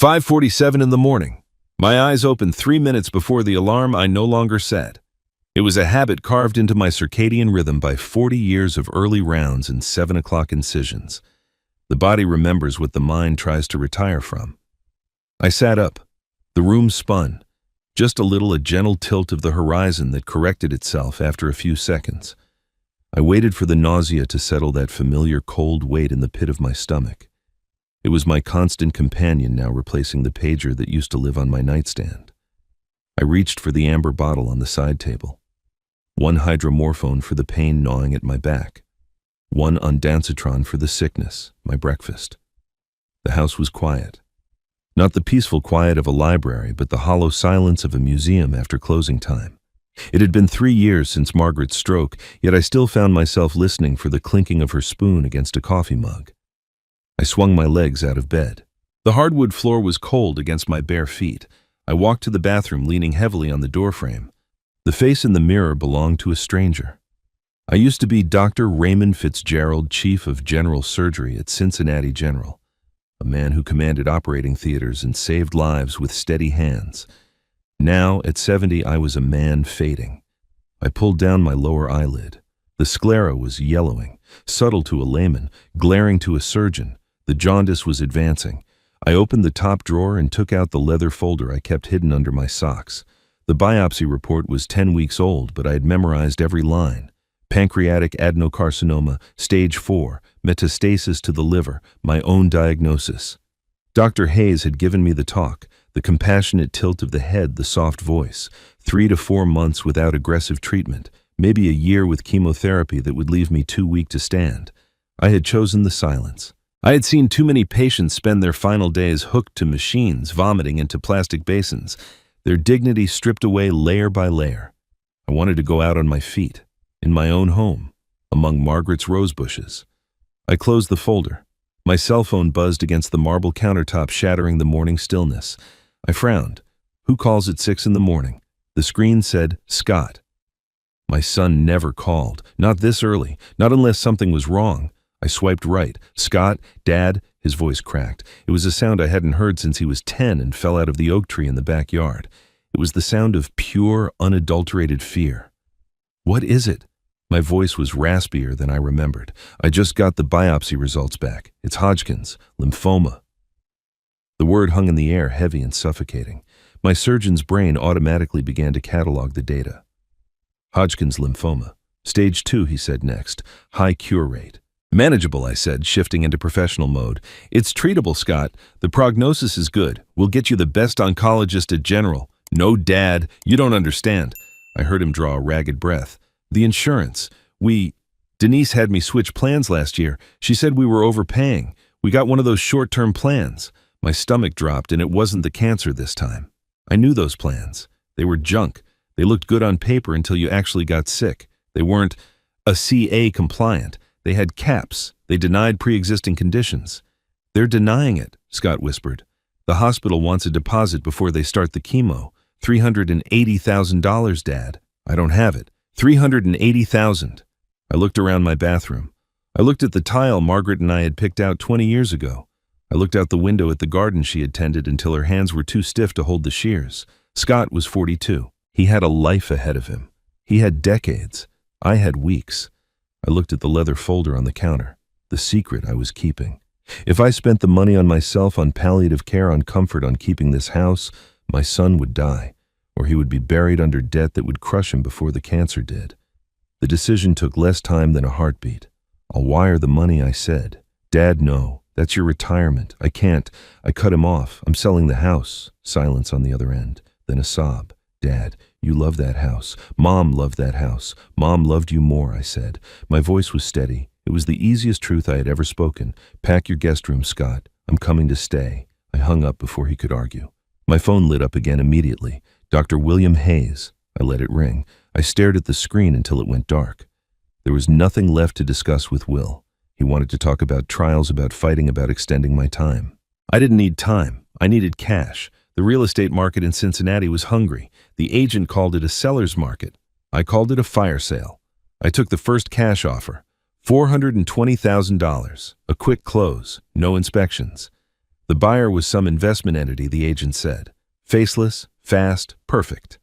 5:47 in the morning. My eyes opened 3 minutes before the alarm I no longer set. It was a habit carved into my circadian rhythm by 40 years of early rounds and 7 o'clock incisions. The body remembers what the mind tries to retire from. I sat up. The room spun. Just a gentle tilt of the horizon that corrected itself after a few seconds. I waited for the nausea to settle that familiar cold weight in the pit of my stomach. It was my constant companion now, replacing the pager that used to live on my nightstand. I reached for the amber bottle on the side table. One hydromorphone for the pain gnawing at my back. One ondansetron for the sickness, my breakfast. The house was quiet. Not the peaceful quiet of a library, but the hollow silence of a museum after closing time. It had been 3 years since Margaret's stroke, yet I still found myself listening for the clinking of her spoon against a coffee mug. I swung my legs out of bed. The hardwood floor was cold against my bare feet. I walked to the bathroom, leaning heavily on the doorframe. The face in the mirror belonged to a stranger. I used to be Dr. Raymond Fitzgerald, Chief of General Surgery at Cincinnati General, a man who commanded operating theaters and saved lives with steady hands. Now, at 70, I was a man fading. I pulled down my lower eyelid. The sclera was yellowing, subtle to a layman, glaring to a surgeon. The jaundice was advancing. I opened the top drawer and took out the leather folder I kept hidden under my socks. The biopsy report was 10 weeks old, but I had memorized every line. Pancreatic adenocarcinoma, stage 4, metastasis to the liver, my own diagnosis. Dr. Hayes had given me the talk, the compassionate tilt of the head, the soft voice. 3 to 4 months without aggressive treatment, maybe a year with chemotherapy that would leave me too weak to stand. I had chosen the silence. I had seen too many patients spend their final days hooked to machines, vomiting into plastic basins, their dignity stripped away layer by layer. I wanted to go out on my feet, in my own home, among Margaret's rose bushes. I closed the folder. My cell phone buzzed against the marble countertop, shattering the morning stillness. I frowned. Who calls at 6 in the morning? The screen said, Scott. My son never called, not this early, not unless something was wrong. I swiped right. Scott, Dad, his voice cracked. It was a sound I hadn't heard since he was 10 and fell out of the oak tree in the backyard. It was the sound of pure, unadulterated fear. What is it? My voice was raspier than I remembered. I just got the biopsy results back. It's Hodgkin's, lymphoma. The word hung in the air, heavy and suffocating. My surgeon's brain automatically began to catalog the data. Hodgkin's lymphoma. Stage 2, he said next. High cure rate. Manageable, I said, shifting into professional mode. It's treatable, Scott. The prognosis is good. We'll get you the best oncologist at General. No, Dad, you don't understand. I heard him draw a ragged breath. The insurance. Denise had me switch plans last year. She said we were overpaying. We got one of those short-term plans. My stomach dropped, and it wasn't the cancer this time. I knew those plans. They were junk. They looked good on paper until you actually got sick. They weren't CA compliant. They had caps. They denied pre-existing conditions. They're denying it, Scott whispered. The hospital wants a deposit before they start the chemo. $380,000, Dad. I don't have it. $380,000. I looked around my bathroom. I looked at the tile Margaret and I had picked out 20 years ago. I looked out the window at the garden she had tended until her hands were too stiff to hold the shears. Scott was 42. He had a life ahead of him. He had decades. I had weeks. I looked at the leather folder on the counter, the secret I was keeping. If I spent the money on myself, on palliative care, on comfort, on keeping this house, my son would die, or he would be buried under debt that would crush him before the cancer did. The decision took less time than a heartbeat. I'll wire the money, I said. Dad, no, that's your retirement. I can't. I cut him off. I'm selling the house. Silence on the other end, then a sob. Dad, you love that house. Mom loved that house. Mom loved you more, I said. My voice was steady. It was the easiest truth I had ever spoken. Pack your guest room, Scott. I'm coming to stay. I hung up before he could argue. My phone lit up again immediately. Dr. William Hayes. I let it ring. I stared at the screen until it went dark. There was nothing left to discuss with Will. He wanted to talk about trials, about fighting, about extending my time. I didn't need time. I needed cash. The real estate market in Cincinnati was hungry. The agent called it a seller's market. I called it a fire sale. I took the first cash offer, $420,000, a quick close, no inspections. The buyer was some investment entity, the agent said. Faceless, fast, perfect.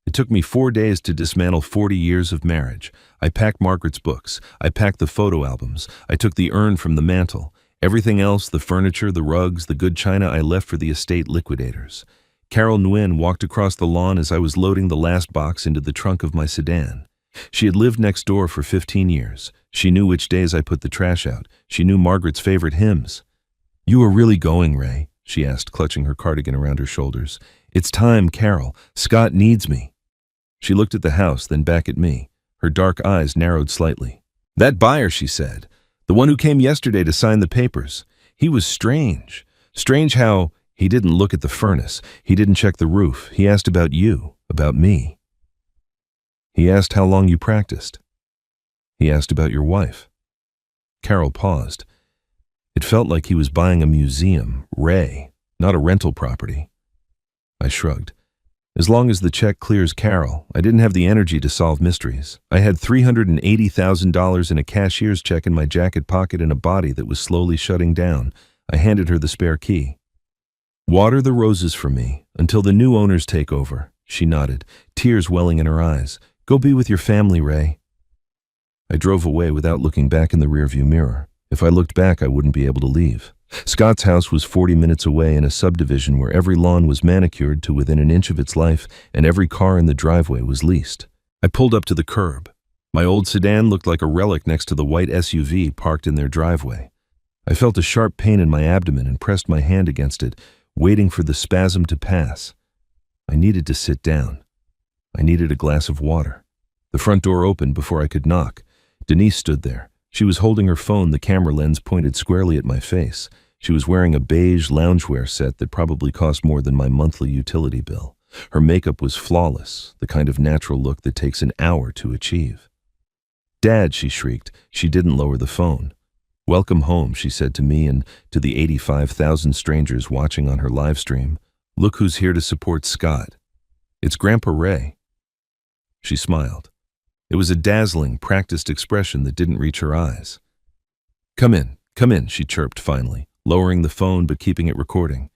It took me 4 days to dismantle 40 years of marriage. I packed Margaret's books. I packed the photo albums. I took the urn from the mantel. Everything else, the furniture, the rugs, the good china, I left for the estate liquidators. Carol Nguyen walked across the lawn as I was loading the last box into the trunk of my sedan. She had lived next door for 15 years. She knew which days I put the trash out. She knew Margaret's favorite hymns. "You are really going, Ray?" she asked, clutching her cardigan around her shoulders. "It's time, Carol. Scott needs me." She looked at the house, then back at me. Her dark eyes narrowed slightly. "That buyer," she said. "The one who came yesterday to sign the papers. He was strange. Strange how he didn't look at the furnace. He didn't check the roof. He asked about you, about me. He asked how long you practiced. He asked about your wife." Carol paused. It felt like he was buying a museum, Ray, not a rental property. I shrugged. As long as the check clears Carol, I didn't have the energy to solve mysteries. I had $380,000 in a cashier's check in my jacket pocket and a body that was slowly shutting down. I handed her the spare key. "Water the roses for me until the new owners take over," she nodded, tears welling in her eyes. "Go be with your family, Ray." I drove away without looking back in the rearview mirror. If I looked back, I wouldn't be able to leave. Scott's house was 40 minutes away in a subdivision where every lawn was manicured to within an inch of its life and every car in the driveway was leased. I pulled up to the curb. My old sedan looked like a relic next to the white SUV parked in their driveway. I felt a sharp pain in my abdomen and pressed my hand against it, waiting for the spasm to pass. I needed to sit down. I needed a glass of water. The front door opened before I could knock. Denise stood there. She was holding her phone, the camera lens pointed squarely at my face. She was wearing a beige loungewear set that probably cost more than my monthly utility bill. Her makeup was flawless, the kind of natural look that takes an hour to achieve. "Dad," she shrieked. She didn't lower the phone. "Welcome home," she said to me and to the 85,000 strangers watching on her live stream. "Look who's here to support Scott. It's Grandpa Ray." She smiled. It was a dazzling, practiced expression that didn't reach her eyes. Come in," she chirped finally, lowering the phone but keeping it recording.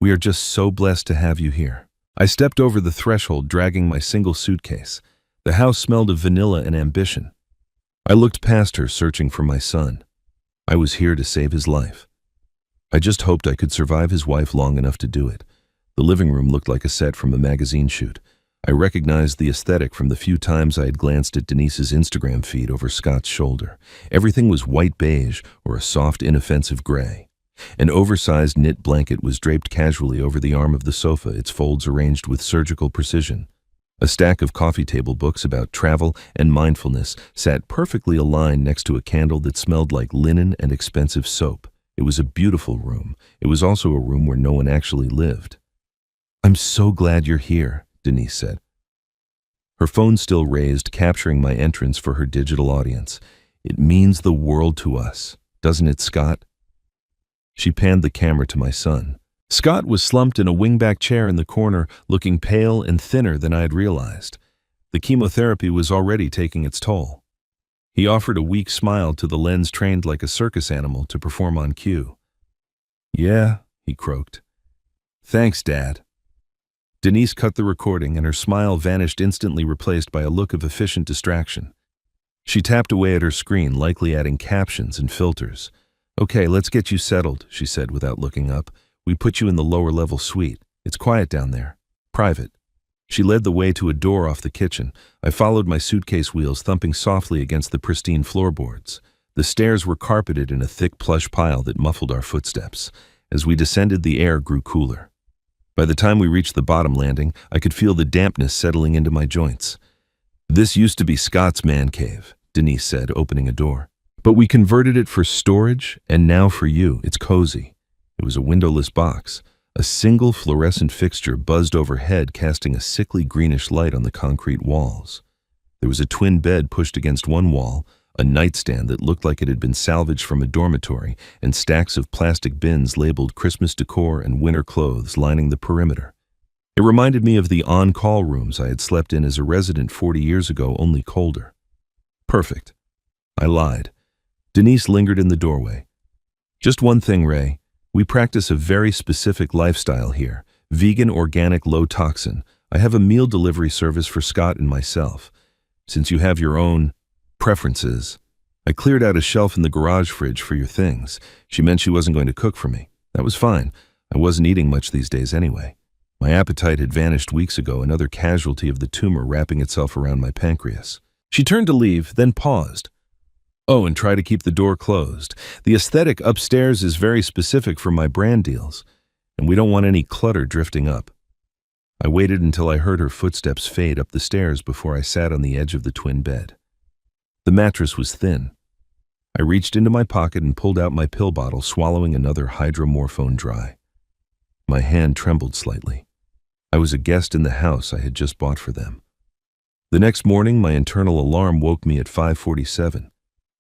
"We are just so blessed to have you here." I stepped over the threshold, dragging my single suitcase. The house smelled of vanilla and ambition. I looked past her, searching for my son. I was here to save his life. I just hoped I could survive his wife long enough to do it. The living room looked like a set from a magazine shoot. I recognized the aesthetic from the few times I had glanced at Denise's Instagram feed over Scott's shoulder. Everything was white beige or a soft, inoffensive gray. An oversized knit blanket was draped casually over the arm of the sofa, its folds arranged with surgical precision. A stack of coffee table books about travel and mindfulness sat perfectly aligned next to a candle that smelled like linen and expensive soap. It was a beautiful room. It was also a room where no one actually lived. "I'm so glad you're here," Denise said. Her phone still raised, capturing my entrance for her digital audience. "It means the world to us, doesn't it, Scott?" She panned the camera to my son. Scott was slumped in a wingback chair in the corner, looking pale and thinner than I had realized. The chemotherapy was already taking its toll. He offered a weak smile to the lens trained like a circus animal to perform on cue. "Yeah," he croaked. "Thanks, Dad." Denise cut the recording and her smile vanished, instantly replaced by a look of efficient distraction. She tapped away at her screen, likely adding captions and filters. "Okay, let's get you settled," she said without looking up. "We put you in the lower level suite. It's quiet down there. Private." She led the way to a door off the kitchen. I followed, my suitcase wheels thumping softly against the pristine floorboards. The stairs were carpeted in a thick plush pile that muffled our footsteps. As we descended, the air grew cooler. By the time we reached the bottom landing, I could feel the dampness settling into my joints. "This used to be Scott's man cave," Denise said, opening a door. "But we converted it for storage, and now for you. It's cozy." It was a windowless box. A single fluorescent fixture buzzed overhead, casting a sickly greenish light on the concrete walls. There was a twin bed pushed against one wall, a nightstand that looked like it had been salvaged from a dormitory, and stacks of plastic bins labeled Christmas decor and winter clothes lining the perimeter. It reminded me of the on-call rooms I had slept in as a resident 40 years ago, only colder. Perfect. I lied. Denise lingered in the doorway. "Just one thing, Ray. We practice a very specific lifestyle here, vegan, organic, low toxin. I have a meal delivery service for Scott and myself. Since you have your own preferences, I cleared out a shelf in the garage fridge for your things. She meant she wasn't going to cook for me. That was fine. I wasn't eating much these days anyway. My appetite had vanished weeks ago, another casualty of the tumor wrapping itself around my pancreas. She turned to leave, then paused. Oh, and try to keep the door closed. The aesthetic upstairs is very specific for my brand deals, and we don't want any clutter drifting up. I waited until I heard her footsteps fade up the stairs before I sat on the edge of the twin bed. The mattress was thin. I reached into my pocket and pulled out my pill bottle, swallowing another hydromorphone dry. My hand trembled slightly. I was a guest in the house I had just bought for them. The next morning, my internal alarm woke me at 5:47.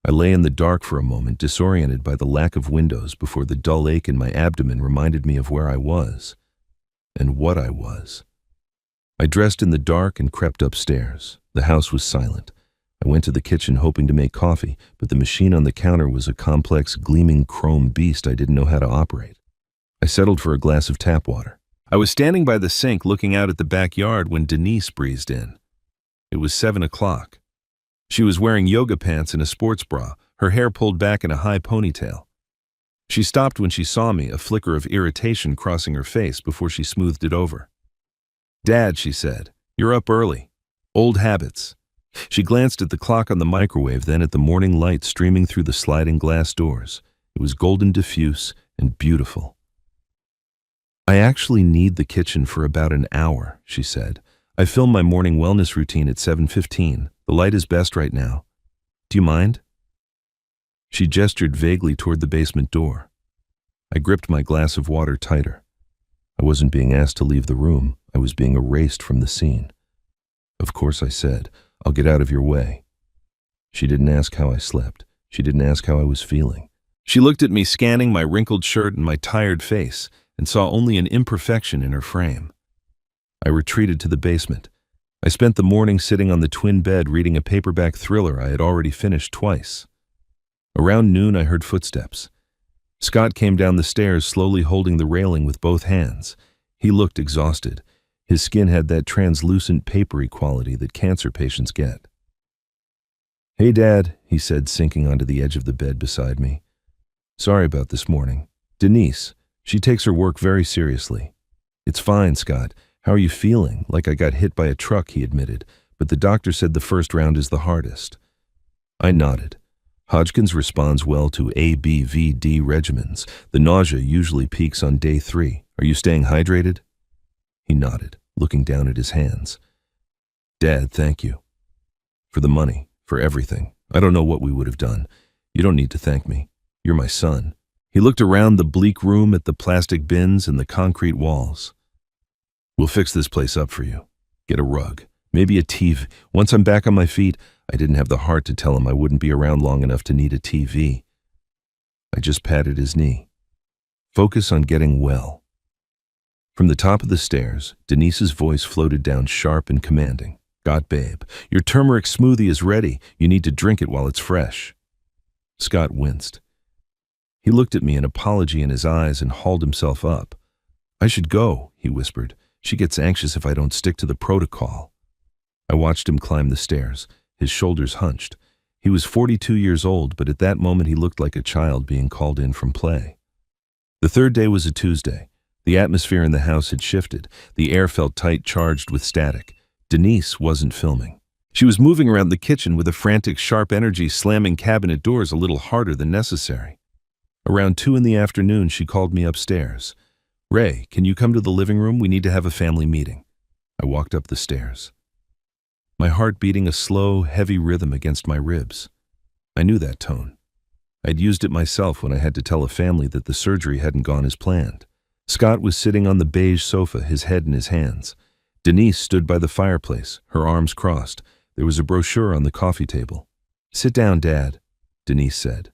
I lay in the dark for a moment, disoriented by the lack of windows, before the dull ache in my abdomen reminded me of where I was and what I was. I dressed in the dark and crept upstairs. The house was silent. I went to the kitchen hoping to make coffee, but the machine on the counter was a complex, gleaming chrome beast I didn't know how to operate. I settled for a glass of tap water. I was standing by the sink looking out at the backyard when Denise breezed in. It was 7 o'clock. She was wearing yoga pants and a sports bra, her hair pulled back in a high ponytail. She stopped when she saw me, a flicker of irritation crossing her face before she smoothed it over. "Dad," she said, "you're up early. Old habits." She glanced at the clock on the microwave, then at the morning light streaming through the sliding glass doors. It was golden diffuse and beautiful. "I actually need the kitchen for about an hour," she said. "I film my morning wellness routine at 7:15. The light is best right now. Do you mind?" She gestured vaguely toward the basement door. I gripped my glass of water tighter. I wasn't being asked to leave the room. I was being erased from the scene. "Of course," I said. "I'll get out of your way." She didn't ask how I slept. She didn't ask how I was feeling. She looked at me, scanning my wrinkled shirt and my tired face, and saw only an imperfection in her frame. I retreated to the basement. I spent the morning sitting on the twin bed reading a paperback thriller I had already finished twice. Around noon, I heard footsteps. Scott came down the stairs, slowly holding the railing with both hands. He looked exhausted. His skin had that translucent, papery quality that cancer patients get. "Hey, Dad," he said, sinking onto the edge of the bed beside me. "Sorry about this morning. Denise, she takes her work very seriously." "It's fine, Scott. How are you feeling?" "Like I got hit by a truck," he admitted, "but the doctor said the first round is the hardest." I nodded. Hodgkin's responds well to ABVD regimens. The nausea usually peaks on day 3. Are you staying hydrated? He nodded, looking down at his hands. "Dad, thank you. For the money, for everything. I don't know what we would have done. You don't need to thank me. You're my son." He looked around the bleak room at the plastic bins and the concrete walls. "We'll fix this place up for you. Get a rug, maybe a TV. Once I'm back on my feet," I didn't have the heart to tell him I wouldn't be around long enough to need a TV. I just patted his knee. "Focus on getting well." From the top of the stairs, Denise's voice floated down sharp and commanding. "Got, babe. Your turmeric smoothie is ready. You need to drink it while it's fresh." Scott winced. He looked at me, an apology in his eyes, and hauled himself up. "I should go," he whispered. "She gets anxious if I don't stick to the protocol." I watched him climb the stairs, his shoulders hunched. He was 42 years old, but at that moment he looked like a child being called in from play. The third day was a Tuesday. The atmosphere in the house had shifted. The air felt tight, charged with static. Denise wasn't filming. She was moving around the kitchen with a frantic, sharp energy, slamming cabinet doors a little harder than necessary. Around 2 in the afternoon, she called me upstairs. "Ray, can you come to the living room? We need to have a family meeting." I walked up the stairs, my heart beating a slow, heavy rhythm against my ribs. I knew that tone. I'd used it myself when I had to tell a family that the surgery hadn't gone as planned. Scott was sitting on the beige sofa, his head in his hands. Denise stood by the fireplace, her arms crossed. There was a brochure on the coffee table. "Sit down, Dad," Denise said.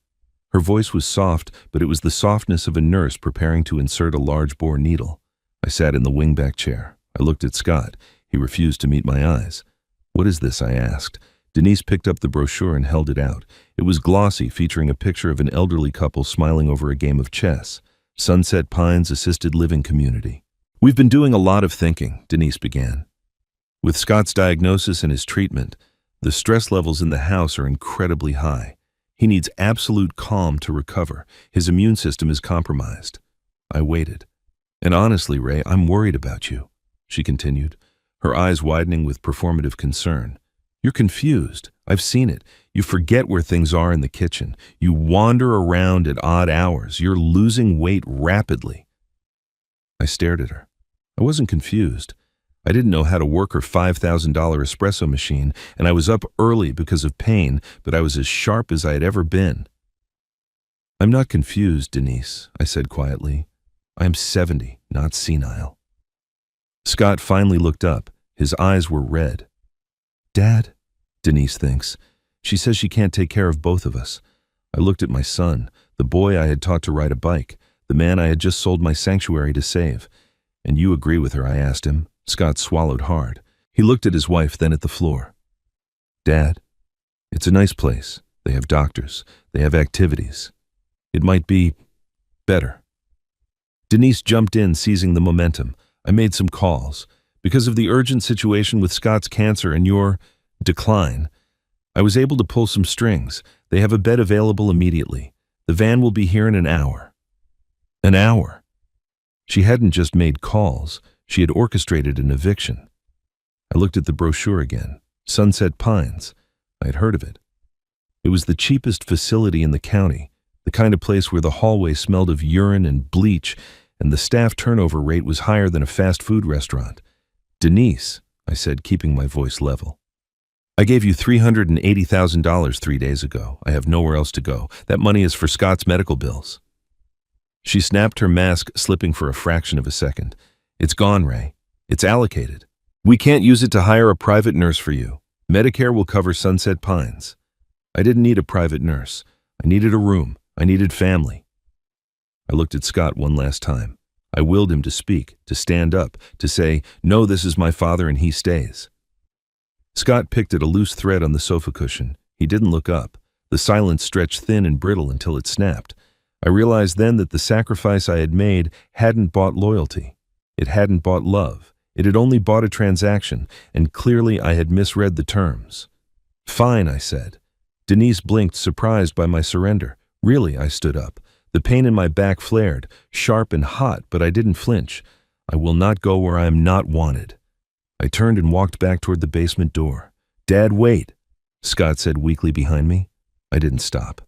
Her voice was soft, but it was the softness of a nurse preparing to insert a large-bore needle. I sat in the wingback chair. I looked at Scott. He refused to meet my eyes. "What is this?" I asked. Denise picked up the brochure and held it out. It was glossy, featuring a picture of an elderly couple smiling over a game of chess. Sunset Pines Assisted Living Community. We've been doing a lot of thinking, Denise began. With Scott's diagnosis and his treatment, the stress levels in the house are incredibly high. He needs absolute calm to recover. His immune system is compromised. I waited. And honestly, Ray, I'm worried about you, she continued, her eyes widening with performative concern. You're confused. I've seen it. You forget where things are in the kitchen. You wander around at odd hours. You're losing weight rapidly. I stared at her. I wasn't confused. I didn't know how to work her $5,000 espresso machine, and I was up early because of pain, but I was as sharp as I had ever been. I'm not confused, Denise, I said quietly. I am 70, not senile. Scott finally looked up. His eyes were red. Dad? Denise thinks. She says she can't take care of both of us. I looked at my son, the boy I had taught to ride a bike, the man I had just sold my sanctuary to save. And you agree with her, I asked him. Scott swallowed hard. He looked at his wife, then at the floor. Dad, it's a nice place. They have doctors. They have activities. It might be better. Denise jumped in, seizing the momentum. I made some calls. Because of the urgent situation with Scott's cancer and your decline, I was able to pull some strings. They have a bed available immediately. The van will be here in an hour. An hour. She hadn't just made calls. She had orchestrated an eviction. I looked at the brochure again. Sunset Pines. I had heard of it. It was the cheapest facility in the county, the kind of place where the hallway smelled of urine and bleach, and the staff turnover rate was higher than a fast food restaurant. Denise, I said, keeping my voice level. I gave you $380,000 3 days ago. I have nowhere else to go. That money is for Scott's medical bills. She snapped her mask, slipping for a fraction of a second. It's gone, Ray. It's allocated. We can't use it to hire a private nurse for you. Medicare will cover Sunset Pines. I didn't need a private nurse. I needed a room. I needed family. I looked at Scott one last time. I willed him to speak, to stand up, to say, no, this is my father and he stays. Scott picked at a loose thread on the sofa cushion. He didn't look up. The silence stretched thin and brittle until it snapped. I realized then that the sacrifice I had made hadn't bought loyalty. It hadn't bought love. It had only bought a transaction, and clearly I had misread the terms. Fine, I said. Denise blinked, surprised by my surrender. Really, I stood up. The pain in my back flared, sharp and hot, but I didn't flinch. I will not go where I am not wanted. I turned and walked back toward the basement door. Dad, wait, Scott said weakly behind me. I didn't stop.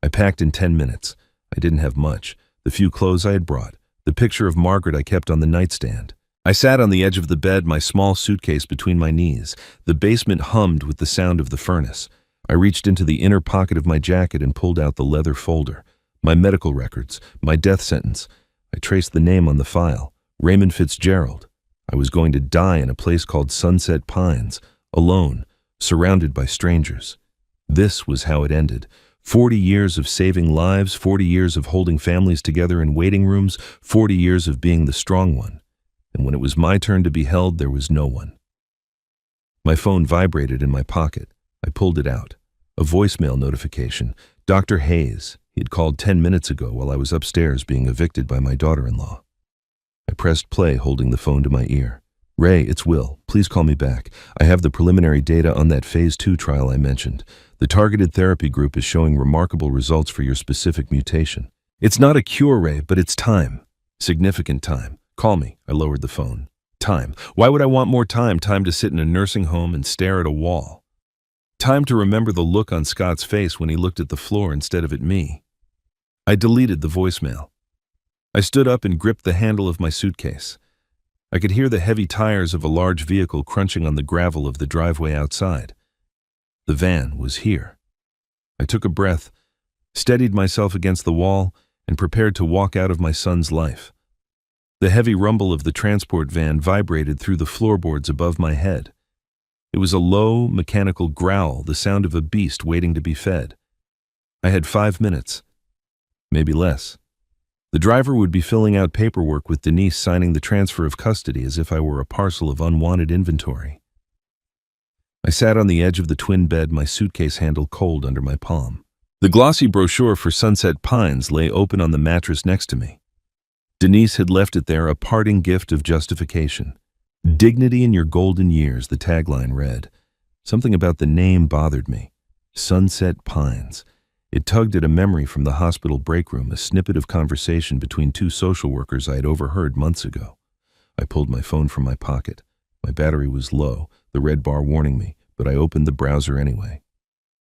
I packed in 10 minutes. I didn't have much. The few clothes I had brought. The picture of Margaret I kept on the nightstand. I sat on the edge of the bed, my small suitcase between my knees. The basement hummed with the sound of the furnace. I reached into the inner pocket of my jacket and pulled out the leather folder. My medical records, my death sentence. I traced the name on the file. Raymond Fitzgerald. I was going to die in a place called Sunset Pines, alone, surrounded by strangers. This was how it ended. 40 years of saving lives, 40 years of holding families together in waiting rooms, 40 years of being the strong one. And when it was my turn to be held, there was no one. My phone vibrated in my pocket. I pulled it out. A voicemail notification. Dr. Hayes. He had called 10 minutes ago while I was upstairs being evicted by my daughter-in-law. I pressed play, holding the phone to my ear. Ray, it's Will. Please call me back. I have the preliminary data on that Phase 2 trial I mentioned. The targeted therapy group is showing remarkable results for your specific mutation. It's not a cure, Ray, but it's time. Significant time. Call me. I lowered the phone. Time. Why would I want more time? Time to sit in a nursing home and stare at a wall. Time to remember the look on Scott's face when he looked at the floor instead of at me. I deleted the voicemail. I stood up and gripped the handle of my suitcase. I could hear the heavy tires of a large vehicle crunching on the gravel of the driveway outside. The van was here. I took a breath, steadied myself against the wall, and prepared to walk out of my son's life. The heavy rumble of the transport van vibrated through the floorboards above my head. It was a low, mechanical growl, the sound of a beast waiting to be fed. I had 5 minutes, maybe less. The driver would be filling out paperwork with Denise signing the transfer of custody as if I were a parcel of unwanted inventory. I sat on the edge of the twin bed, my suitcase handle cold under my palm. The glossy brochure for Sunset Pines lay open on the mattress next to me. Denise had left it there, a parting gift of justification. Dignity in your golden years, the tagline read. Something about the name bothered me. Sunset Pines. It tugged at a memory from the hospital break room, a snippet of conversation between two social workers I had overheard months ago. I pulled my phone from my pocket. My battery was low, the red bar warning me, but I opened the browser anyway.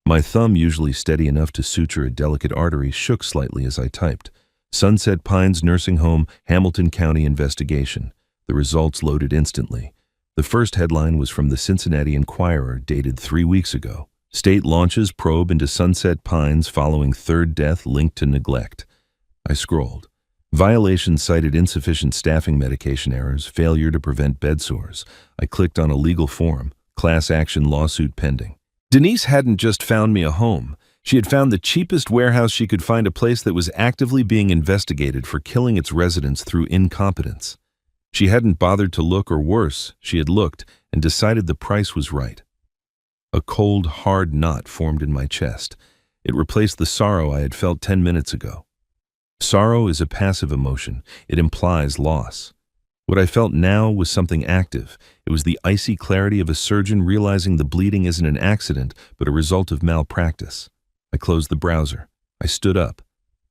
My thumb, usually steady enough to suture a delicate artery, shook slightly as I typed. Sunset Pines Nursing Home, Hamilton County investigation. The results loaded instantly. The first headline was from the Cincinnati Enquirer, dated 3 weeks ago. State launches probe into Sunset Pines following third death linked to neglect. I scrolled. Violations cited insufficient staffing, medication errors, failure to prevent bed sores. I clicked on a legal form, class action lawsuit pending. Denise hadn't just found me a home. She had found the cheapest warehouse she could find, a place that was actively being investigated for killing its residents through incompetence. She hadn't bothered to look, or worse, she had looked and decided the price was right. A cold, hard knot formed in my chest. It replaced the sorrow I had felt 10 minutes ago. Sorrow is a passive emotion. It implies loss. What I felt now was something active. It was the icy clarity of a surgeon realizing the bleeding isn't an accident, but a result of malpractice. I closed the browser. I stood up.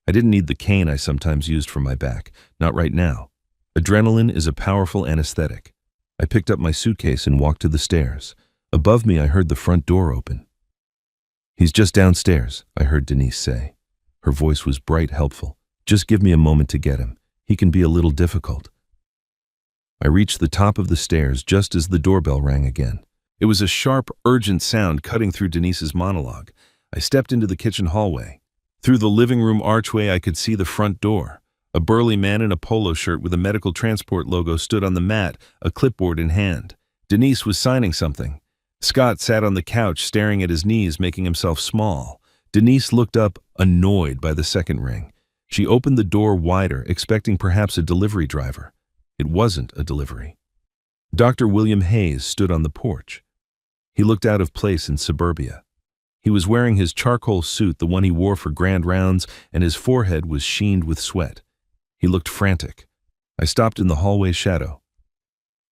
I didn't need the cane I sometimes used for my back. Not right now. Adrenaline is a powerful anesthetic. I picked up my suitcase and walked to the stairs. Above me, I heard the front door open. "He's just downstairs," I heard Denise say. Her voice was bright, helpful. "Just give me a moment to get him. He can be a little difficult." I reached the top of the stairs just as the doorbell rang again. It was a sharp, urgent sound cutting through Denise's monologue. I stepped into the kitchen hallway. Through the living room archway, I could see the front door. A burly man in a polo shirt with a medical transport logo stood on the mat, a clipboard in hand. Denise was signing something. Scott sat on the couch, staring at his knees, making himself small. Denise looked up, annoyed by the second ring. She opened the door wider, expecting perhaps a delivery driver. It wasn't a delivery. Dr. William Hayes stood on the porch. He looked out of place in suburbia. He was wearing his charcoal suit, the one he wore for grand rounds, and his forehead was sheened with sweat. He looked frantic. I stopped in the hallway shadow.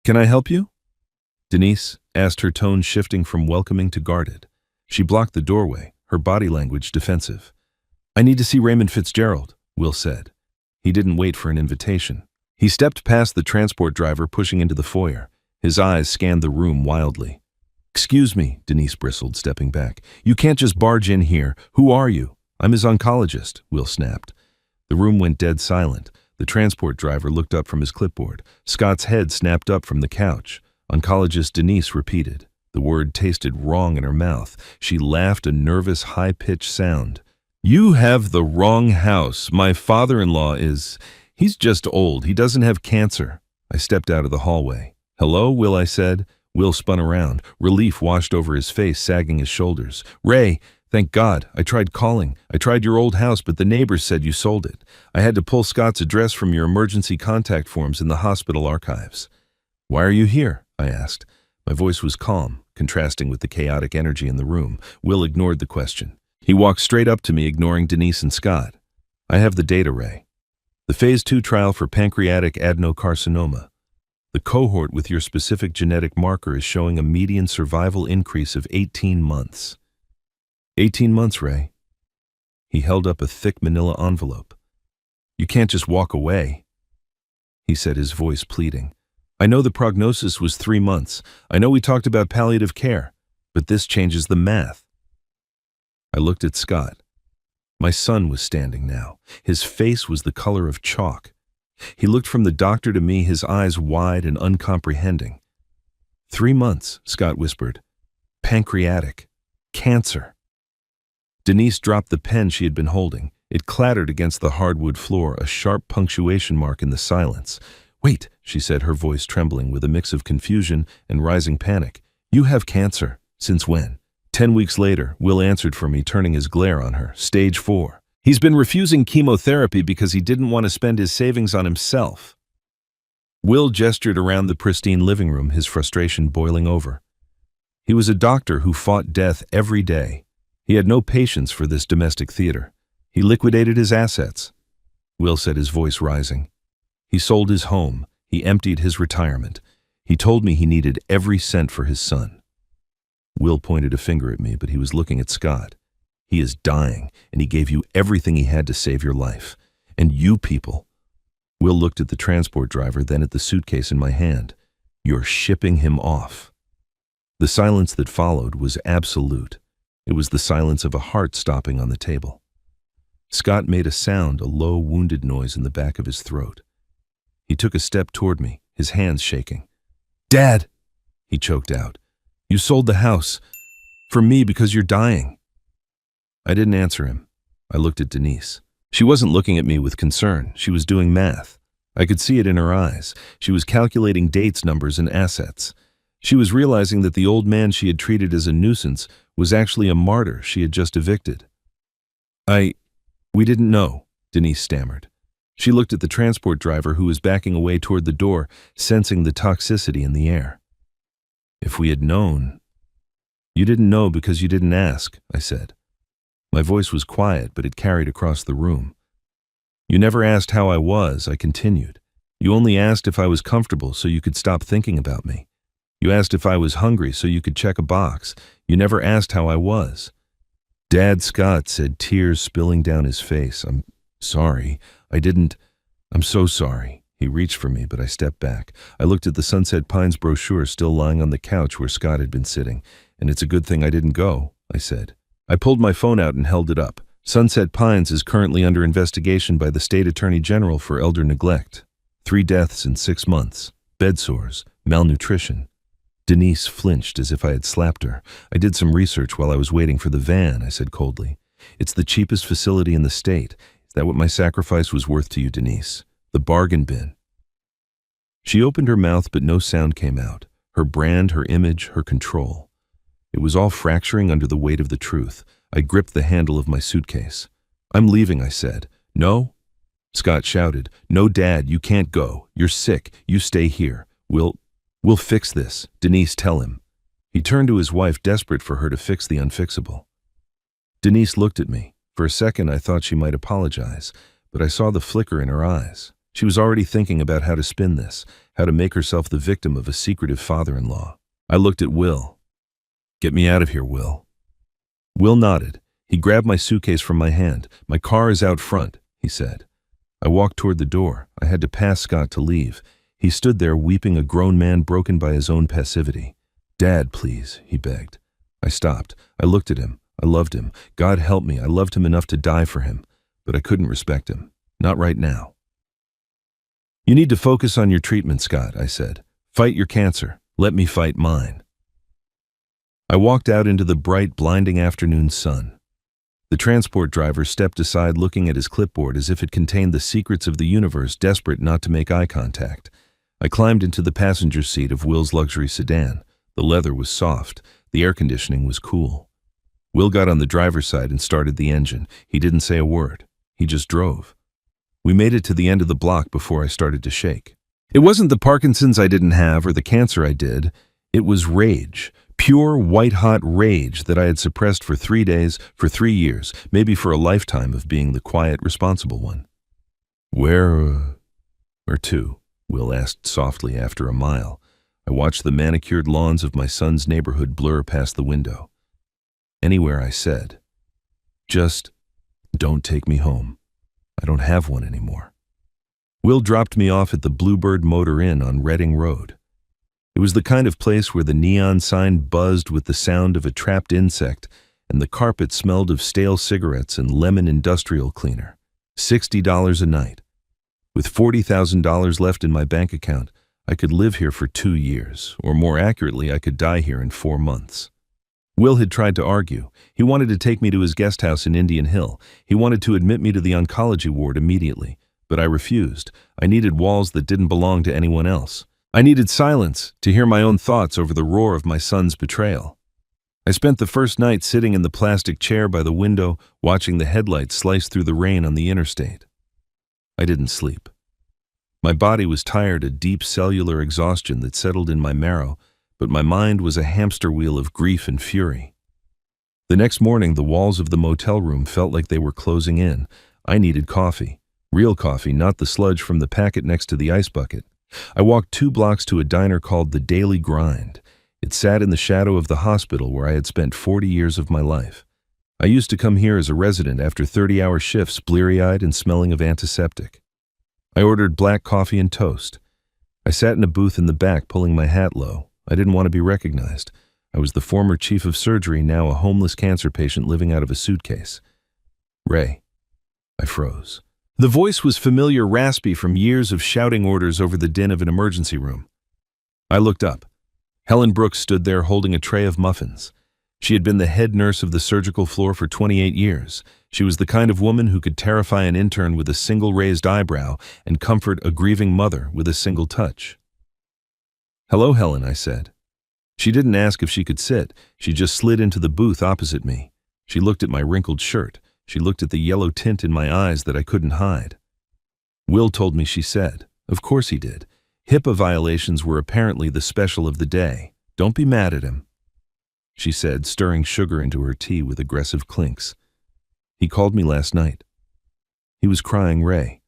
"Can I help you?" Denise asked, her tone shifting from welcoming to guarded. She blocked the doorway, her body language defensive. "I need to see Raymond Fitzgerald," Will said. He didn't wait for an invitation. He stepped past the transport driver, pushing into the foyer. His eyes scanned the room wildly. "Excuse me," Denise bristled, stepping back. "You can't just barge in here. Who are you?" "I'm his oncologist," Will snapped. The room went dead silent. The transport driver looked up from his clipboard. Scott's head snapped up from the couch. Oncologist, Denise repeated. The word tasted wrong in her mouth. She laughed, a nervous, high-pitched sound. "You have the wrong house. My father-in-law he's just old. He doesn't have cancer." I stepped out of the hallway. "Hello, Will," I said. Will spun around. Relief washed over his face, sagging his shoulders. "Ray, thank God. I tried calling. I tried your old house, but the neighbors said you sold it. I had to pull Scott's address from your emergency contact forms in the hospital archives." "Why are you here?" I asked. My voice was calm, contrasting with the chaotic energy in the room. Will ignored the question. He walked straight up to me, ignoring Denise and Scott. "I have the data, Ray. The Phase 2 trial for pancreatic adenocarcinoma. The cohort with your specific genetic marker is showing a median survival increase of 18 months. 18 months, Ray." He held up a thick manila envelope. "You can't just walk away," he said, his voice pleading. "I know the prognosis was 3 months. I know we talked about palliative care, but this changes the math." I looked at Scott. My son was standing now. His face was the color of chalk. He looked from the doctor to me, his eyes wide and uncomprehending. 3 months, Scott whispered. "Pancreatic. Cancer." Denise dropped the pen she had been holding. It clattered against the hardwood floor, a sharp punctuation mark in the silence. "Wait," she said, her voice trembling with a mix of confusion and rising panic. "You have cancer. Since when?" 10 weeks later, Will answered for me, turning his glare on her. "Stage 4. He's been refusing chemotherapy because he didn't want to spend his savings on himself." Will gestured around the pristine living room, his frustration boiling over. He was a doctor who fought death every day. He had no patience for this domestic theater. He liquidated his assets. Will said, his voice rising. He sold his home. He emptied his retirement. He told me he needed every cent for his son. Will pointed a finger at me, but he was looking at Scott. He is dying, and he gave you everything he had to save your life. And you people. Will looked at the transport driver, then at the suitcase in my hand. You're shipping him off. The silence that followed was absolute. It was the silence of a heart stopping on the table. Scott made a sound, a low, wounded noise in the back of his throat. He took a step toward me, his hands shaking. "Dad," he choked out, "you sold the house. For me, because you're dying." I didn't answer him. I looked at Denise. She wasn't looking at me with concern. She was doing math. I could see it in her eyes. She was calculating dates, numbers, and assets. She was realizing that the old man she had treated as a nuisance was actually a martyr she had just evicted. We didn't know," Denise stammered. She looked at the transport driver who was backing away toward the door, sensing the toxicity in the air. "If we had known..." "You didn't know because you didn't ask," I said. My voice was quiet, but it carried across the room. "You never asked how I was," I continued. "You only asked if I was comfortable so you could stop thinking about me. You asked if I was hungry so you could check a box. You never asked how I was." "Dad," Scott said, tears spilling down his face. "I'm sorry. I'm so sorry." He reached for me, but I stepped back. I looked at the Sunset Pines brochure still lying on the couch where Scott had been sitting. "And it's a good thing I didn't go," I said. I pulled my phone out and held it up. "Sunset Pines is currently under investigation by the State Attorney General for elder neglect. 3 deaths in 6 months. Bed sores. Malnutrition." Denise flinched as if I had slapped her. "I did some research while I was waiting for the van," I said coldly. "It's the cheapest facility in the state. Is that what my sacrifice was worth to you, Denise? The bargain bin?" She opened her mouth, but no sound came out. Her brand, her image, her control. It was all fracturing under the weight of the truth. I gripped the handle of my suitcase. "I'm leaving," I said. "No?" Scott shouted. "No, Dad, you can't go. You're sick. You stay here. We'll fix this. Denise, tell him." He turned to his wife, desperate for her to fix the unfixable. Denise looked at me. For a second, I thought she might apologize, but I saw the flicker in her eyes. She was already thinking about how to spin this, how to make herself the victim of a secretive father-in-law. I looked at Will. "Get me out of here, Will." Will nodded. He grabbed my suitcase from my hand. "My car is out front," he said. I walked toward the door. I had to pass Scott to leave. He stood there weeping, a grown man broken by his own passivity. "Dad, please," he begged. I stopped. I looked at him. I loved him. God help me, I loved him enough to die for him. But I couldn't respect him. Not right now. "You need to focus on your treatment, Scott," I said. "Fight your cancer. Let me fight mine." I walked out into the bright, blinding afternoon sun. The transport driver stepped aside, looking at his clipboard as if it contained the secrets of the universe, desperate not to make eye contact. I climbed into the passenger seat of Will's luxury sedan. The leather was soft. The air conditioning was cool. Will got on the driver's side and started the engine. He didn't say a word. He just drove. We made it to the end of the block before I started to shake. It wasn't the Parkinson's I didn't have or the cancer I did. It was rage. Pure, white-hot rage that I had suppressed for 3 days, for 3 years, maybe for a lifetime of being the quiet, responsible one. Where to?" Will asked softly after a mile. I watched the manicured lawns of my son's neighborhood blur past the window. "Anywhere," I said. "Just don't take me home. I don't have one anymore." Will dropped me off at the Bluebird Motor Inn on Reading Road. It was the kind of place where the neon sign buzzed with the sound of a trapped insect and the carpet smelled of stale cigarettes and lemon industrial cleaner. $60 a night. With $40,000 left in my bank account, I could live here for 2 years, or more accurately, I could die here in 4 months. Will had tried to argue. He wanted to take me to his guest house in Indian Hill. He wanted to admit me to the oncology ward immediately, but I refused. I needed walls that didn't belong to anyone else. I needed silence to hear my own thoughts over the roar of my son's betrayal. I spent the first night sitting in the plastic chair by the window, watching the headlights slice through the rain on the interstate. I didn't sleep. My body was tired, a deep cellular exhaustion that settled in my marrow, but my mind was a hamster wheel of grief and fury. The next morning, the walls of the motel room felt like they were closing in. I needed coffee. Real coffee, not the sludge from the packet next to the ice bucket. I walked 2 blocks to a diner called The Daily Grind. It sat in the shadow of the hospital where I had spent 40 years of my life. I used to come here as a resident after 30-hour shifts, bleary-eyed and smelling of antiseptic. I ordered black coffee and toast. I sat in a booth in the back pulling my hat low. I didn't want to be recognized. I was the former chief of surgery, now a homeless cancer patient living out of a suitcase. Ray. I froze. The voice was familiar, raspy from years of shouting orders over the din of an emergency room. I looked up. Helen Brooks stood there holding a tray of muffins. She had been the head nurse of the surgical floor for 28 years. She was the kind of woman who could terrify an intern with a single raised eyebrow and comfort a grieving mother with a single touch. "Hello, Helen," I said. She didn't ask if she could sit. She just slid into the booth opposite me. She looked at my wrinkled shirt. She looked at the yellow tint in my eyes that I couldn't hide. "Will told me," she said. Of course he did. HIPAA violations were apparently the special of the day. Don't be mad at him, she said, stirring sugar into her tea with aggressive clinks. "He called me last night. He was crying, Ray.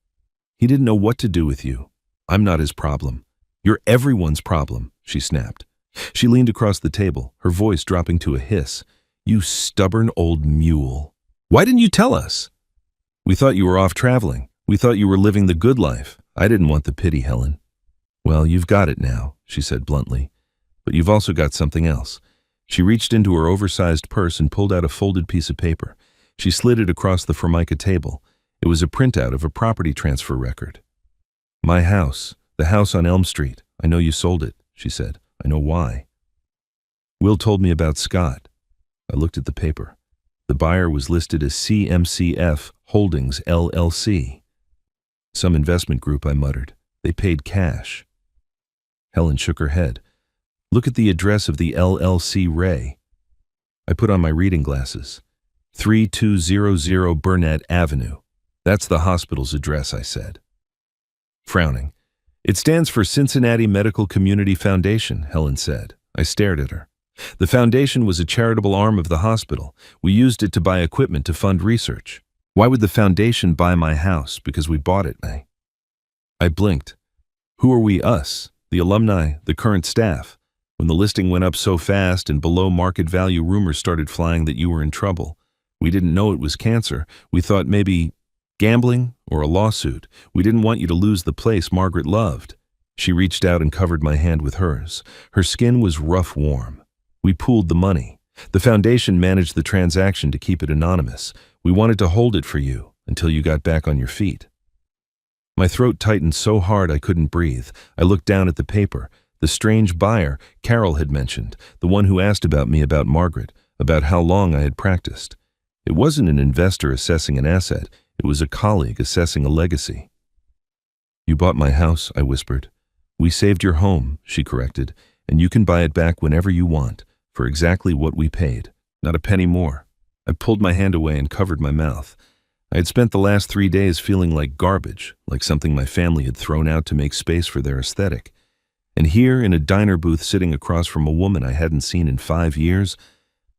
He didn't know what to do with you. I'm not his problem. You're everyone's problem," she snapped. She leaned across the table, her voice dropping to a hiss. "You stubborn old mule. Why didn't you tell us? We thought you were off traveling. We thought you were living the good life. I didn't want the pity, Helen." "Well, you've got it now," she said bluntly. "But you've also got something else." She reached into her oversized purse and pulled out a folded piece of paper. She slid it across the Formica table. It was a printout of a property transfer record. "My house, the house on Elm Street. I know you sold it," she said. "I know why. Will told me about Scott." I looked at the paper. The buyer was listed as CMCF Holdings, LLC. "Some investment group," I muttered. "They paid cash." Helen shook her head. "Look at the address of the LLC, Ray." I put on my reading glasses. 3200 Burnett Avenue. "That's the hospital's address," I said. Frowning. "It stands for Cincinnati Medical Community Foundation," Helen said. I stared at her. "The foundation was a charitable arm of the hospital. We used it to buy equipment to fund research. Why would the foundation buy my house? Because we bought it, eh?" I blinked. "Who are we, us? The alumni, the current staff? When the listing went up so fast and below market value, rumors started flying that you were in trouble. We didn't know it was cancer. We thought maybe gambling or a lawsuit. We didn't want you to lose the place Margaret loved." She reached out and covered my hand with hers. Her skin was rough warm. "We pooled the money. The foundation managed the transaction to keep it anonymous. We wanted to hold it for you until you got back on your feet." My throat tightened so hard I couldn't breathe. I looked down at the paper. The strange buyer Carol had mentioned, the one who asked about me, about Margaret, about how long I had practiced. It wasn't an investor assessing an asset. It was a colleague assessing a legacy. "You bought my house," I whispered. "We saved your home," she corrected, "and you can buy it back whenever you want, for exactly what we paid, not a penny more." I pulled my hand away and covered my mouth. I had spent the last 3 days feeling like garbage, like something my family had thrown out to make space for their aesthetic. And here, in a diner booth sitting across from a woman I hadn't seen in 5 years,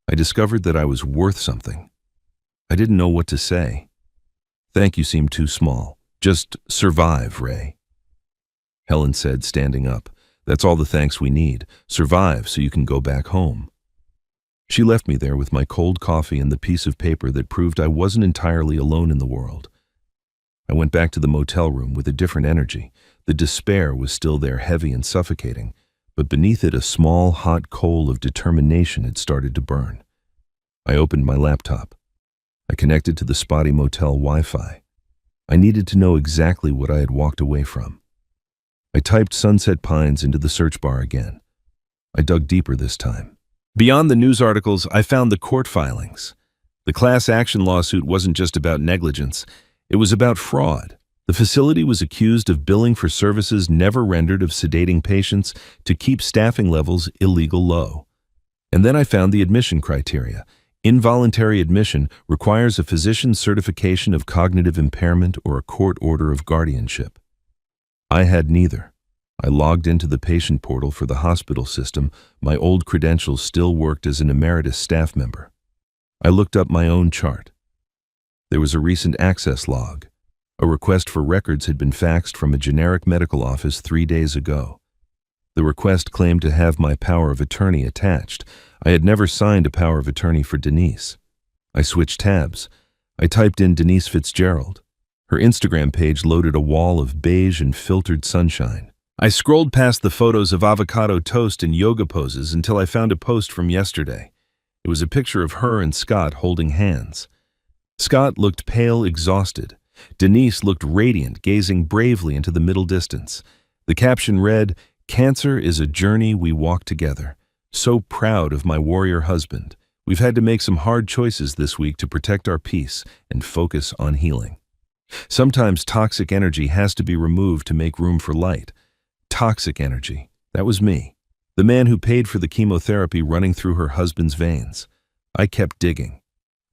I discovered that I was worth something. I didn't know what to say. "Thank you seemed too small. Just survive, Ray," Helen said, standing up. "That's all the thanks we need. Survive so you can go back home." She left me there with my cold coffee and the piece of paper that proved I wasn't entirely alone in the world. I went back to the motel room with a different energy. The despair was still there, heavy and suffocating, but beneath it a small, hot coal of determination had started to burn. I opened my laptop. I connected to the spotty motel Wi-Fi. I needed to know exactly what I had walked away from. I typed Sunset Pines into the search bar again. I dug deeper this time. Beyond the news articles, I found the court filings. The class action lawsuit wasn't just about negligence. It was about fraud. The facility was accused of billing for services never rendered, of sedating patients to keep staffing levels illegal low. And then I found the admission criteria. Involuntary admission requires a physician's certification of cognitive impairment or a court order of guardianship. I had neither. I logged into the patient portal for the hospital system. My old credentials still worked as an emeritus staff member. I looked up my own chart. There was a recent access log. A request for records had been faxed from a generic medical office 3 days ago. The request claimed to have my power of attorney attached. I had never signed a power of attorney for Denise. I switched tabs. I typed in Denise Fitzgerald. Her Instagram page loaded a wall of beige and filtered sunshine. I scrolled past the photos of avocado toast and yoga poses until I found a post from yesterday. It was a picture of her and Scott holding hands. Scott looked pale, exhausted. Denise looked radiant, gazing bravely into the middle distance. The caption read, "Cancer is a journey we walk together. So proud of my warrior husband. We've had to make some hard choices this week to protect our peace and focus on healing. Sometimes toxic energy has to be removed to make room for light." Toxic energy. That was me. The man who paid for the chemotherapy running through her husband's veins. I kept digging.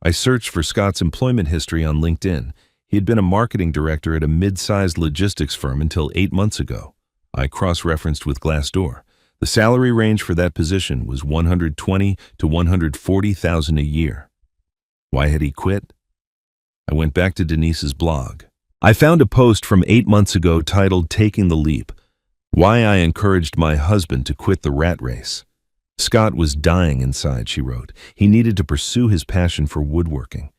I searched for Scott's employment history on LinkedIn. He had been a marketing director at a mid-sized logistics firm until 8 months ago. I cross-referenced with Glassdoor. The salary range for that position was $120,000 to $140,000 a year. Why had he quit? I went back to Denise's blog. I found a post from 8 months ago titled "Taking the Leap," why I encouraged my husband to quit the rat race. Scott was dying inside, she wrote. He needed to pursue his passion for woodworking.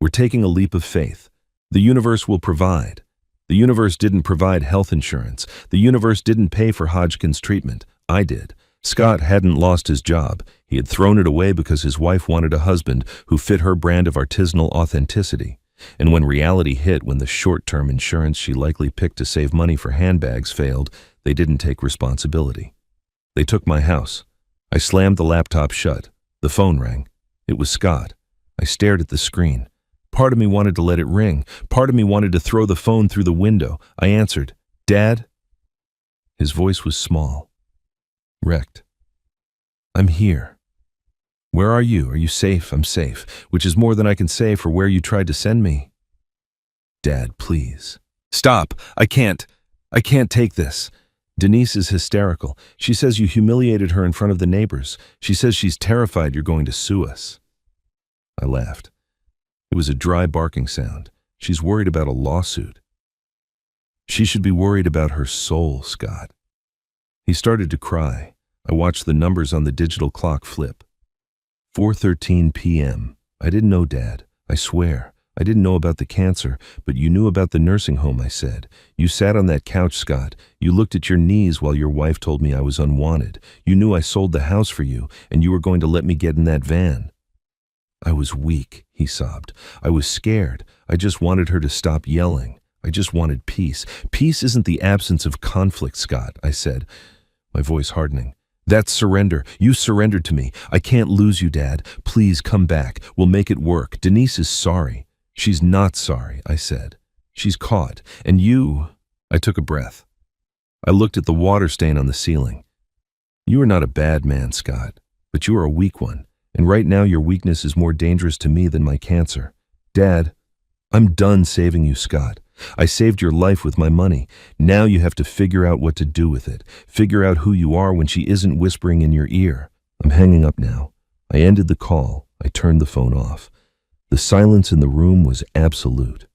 We're taking a leap of faith. The universe will provide. The universe didn't provide health insurance. The universe didn't pay for Hodgkin's treatment. I did. Scott hadn't lost his job. He had thrown it away because his wife wanted a husband who fit her brand of artisanal authenticity. And when reality hit, when the short-term insurance she likely picked to save money for handbags failed, they didn't take responsibility. They took my house. I slammed the laptop shut. The phone rang. It was Scott. I stared at the screen. Part of me wanted to let it ring. Part of me wanted to throw the phone through the window. I answered, "Dad?" His voice was small. Wrecked. "I'm here." "Where are you? Are you safe?" "I'm safe," which is more than I can say for where you tried to send me. "Dad, please." "Stop. I can't take this." Denise is hysterical. She says you humiliated her in front of the neighbors. She says she's terrified you're going to sue us. I laughed. It was a dry barking sound. She's worried about a lawsuit. She should be worried about her soul, Scott. He started to cry. I watched the numbers on the digital clock flip. 4:13 p.m. I didn't know, Dad. I swear. I didn't know about the cancer, but you knew about the nursing home, I said. You sat on that couch, Scott. You looked at your knees while your wife told me I was unwanted. You knew I sold the house for you, and you were going to let me get in that van. I was weak, he sobbed. I was scared. I just wanted her to stop yelling. I just wanted peace. Peace isn't the absence of conflict, Scott, I said, my voice hardening. That's surrender. You surrendered to me. I can't lose you, Dad. Please come back. We'll make it work. Denise is sorry. She's not sorry, I said. She's caught. And you... I took a breath. I looked at the water stain on the ceiling. You are not a bad man, Scott, but you are a weak one. And right now your weakness is more dangerous to me than my cancer. Dad, I'm done saving you, Scott. I saved your life with my money. Now you have to figure out what to do with it. Figure out who you are when she isn't whispering in your ear. I'm hanging up now. I ended the call. I turned the phone off. The silence in the room was absolute.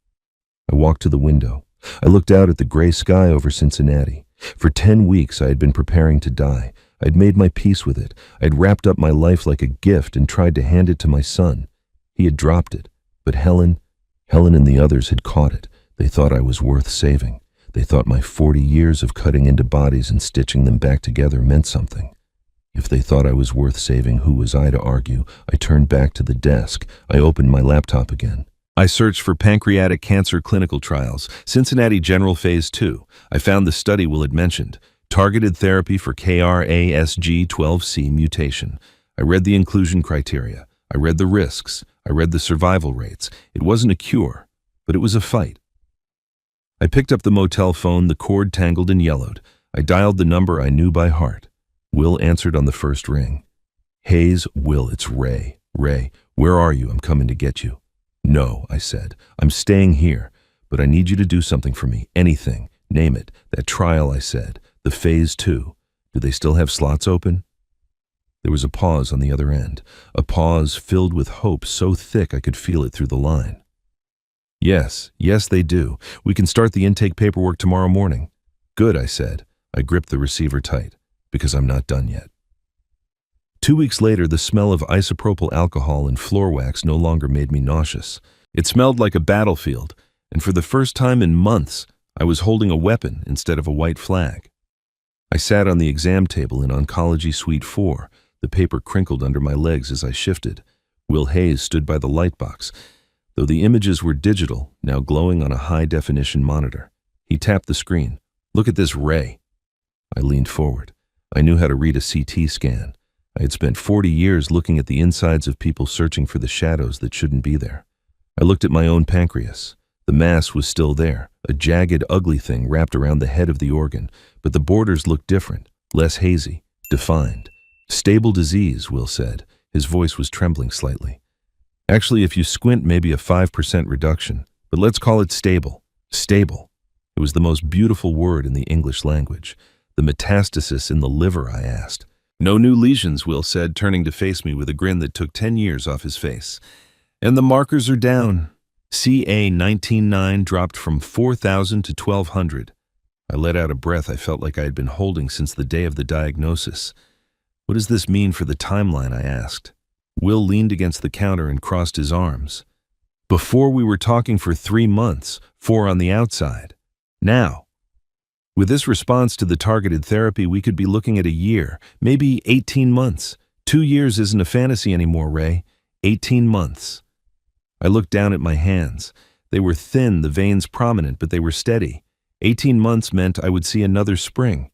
I walked to the window. I looked out at the gray sky over Cincinnati. For 10 weeks I had been preparing to die. I'd made my peace with it. I'd wrapped up my life like a gift and tried to hand it to my son. He had dropped it, but Helen and the others had caught it. They thought I was worth saving. They thought my 40 years of cutting into bodies and stitching them back together meant something. If they thought I was worth saving, who was I to argue? I turned back to the desk. I opened my laptop again. I searched for pancreatic cancer clinical trials, Cincinnati General Phase 2. I found the study Will had mentioned, targeted therapy for KRASG12C mutation. I read the inclusion criteria. I read the risks. I read the survival rates. It wasn't a cure, but it was a fight. I picked up the motel phone, the cord tangled and yellowed. I dialed the number I knew by heart. Will answered on the first ring. Hayes, Will, it's Ray. Ray, where are you? I'm coming to get you. No, I said. I'm staying here, but I need you to do something for me. Anything. Name it. That trial, I said. The Phase 2. Do they still have slots open? There was a pause on the other end. A pause filled with hope so thick I could feel it through the line. Yes, they do. We can start the intake paperwork tomorrow morning. Good, I said. I gripped the receiver tight, because I'm not done yet. 2 weeks later, the smell of isopropyl alcohol and floor wax no longer made me nauseous. It smelled like a battlefield, and for the first time in months, I was holding a weapon instead of a white flag. I sat on the exam table in Oncology Suite 4. The paper crinkled under my legs as I shifted. Will Hayes stood by the light box, though the images were digital, now glowing on a high-definition monitor. He tapped the screen. Look at this, Ray. I leaned forward. I knew how to read a CT scan. I had spent 40 years looking at the insides of people searching for the shadows that shouldn't be there. I looked at my own pancreas. The mass was still there, a jagged, ugly thing wrapped around the head of the organ, but the borders looked different, less hazy, defined. Stable disease, Will said. His voice was trembling slightly. Actually, if you squint, maybe a 5% reduction, but let's call it stable. Stable. It was the most beautiful word in the English language. The metastasis in the liver, I asked. No new lesions, Will said, turning to face me with a grin that took 10 years off his face. And the markers are down. CA 19.9 dropped from 4,000 to 1,200. I let out a breath I felt like I had been holding since the day of the diagnosis. What does this mean for the timeline, I asked. Will leaned against the counter and crossed his arms. Before we were talking for 3 months, 4 on the outside. Now, with this response to the targeted therapy, we could be looking at a year, maybe 18 months. 2 years isn't a fantasy anymore, Ray. 18 months. I looked down at my hands. They were thin, the veins prominent, but they were steady. 18 months meant I would see another spring.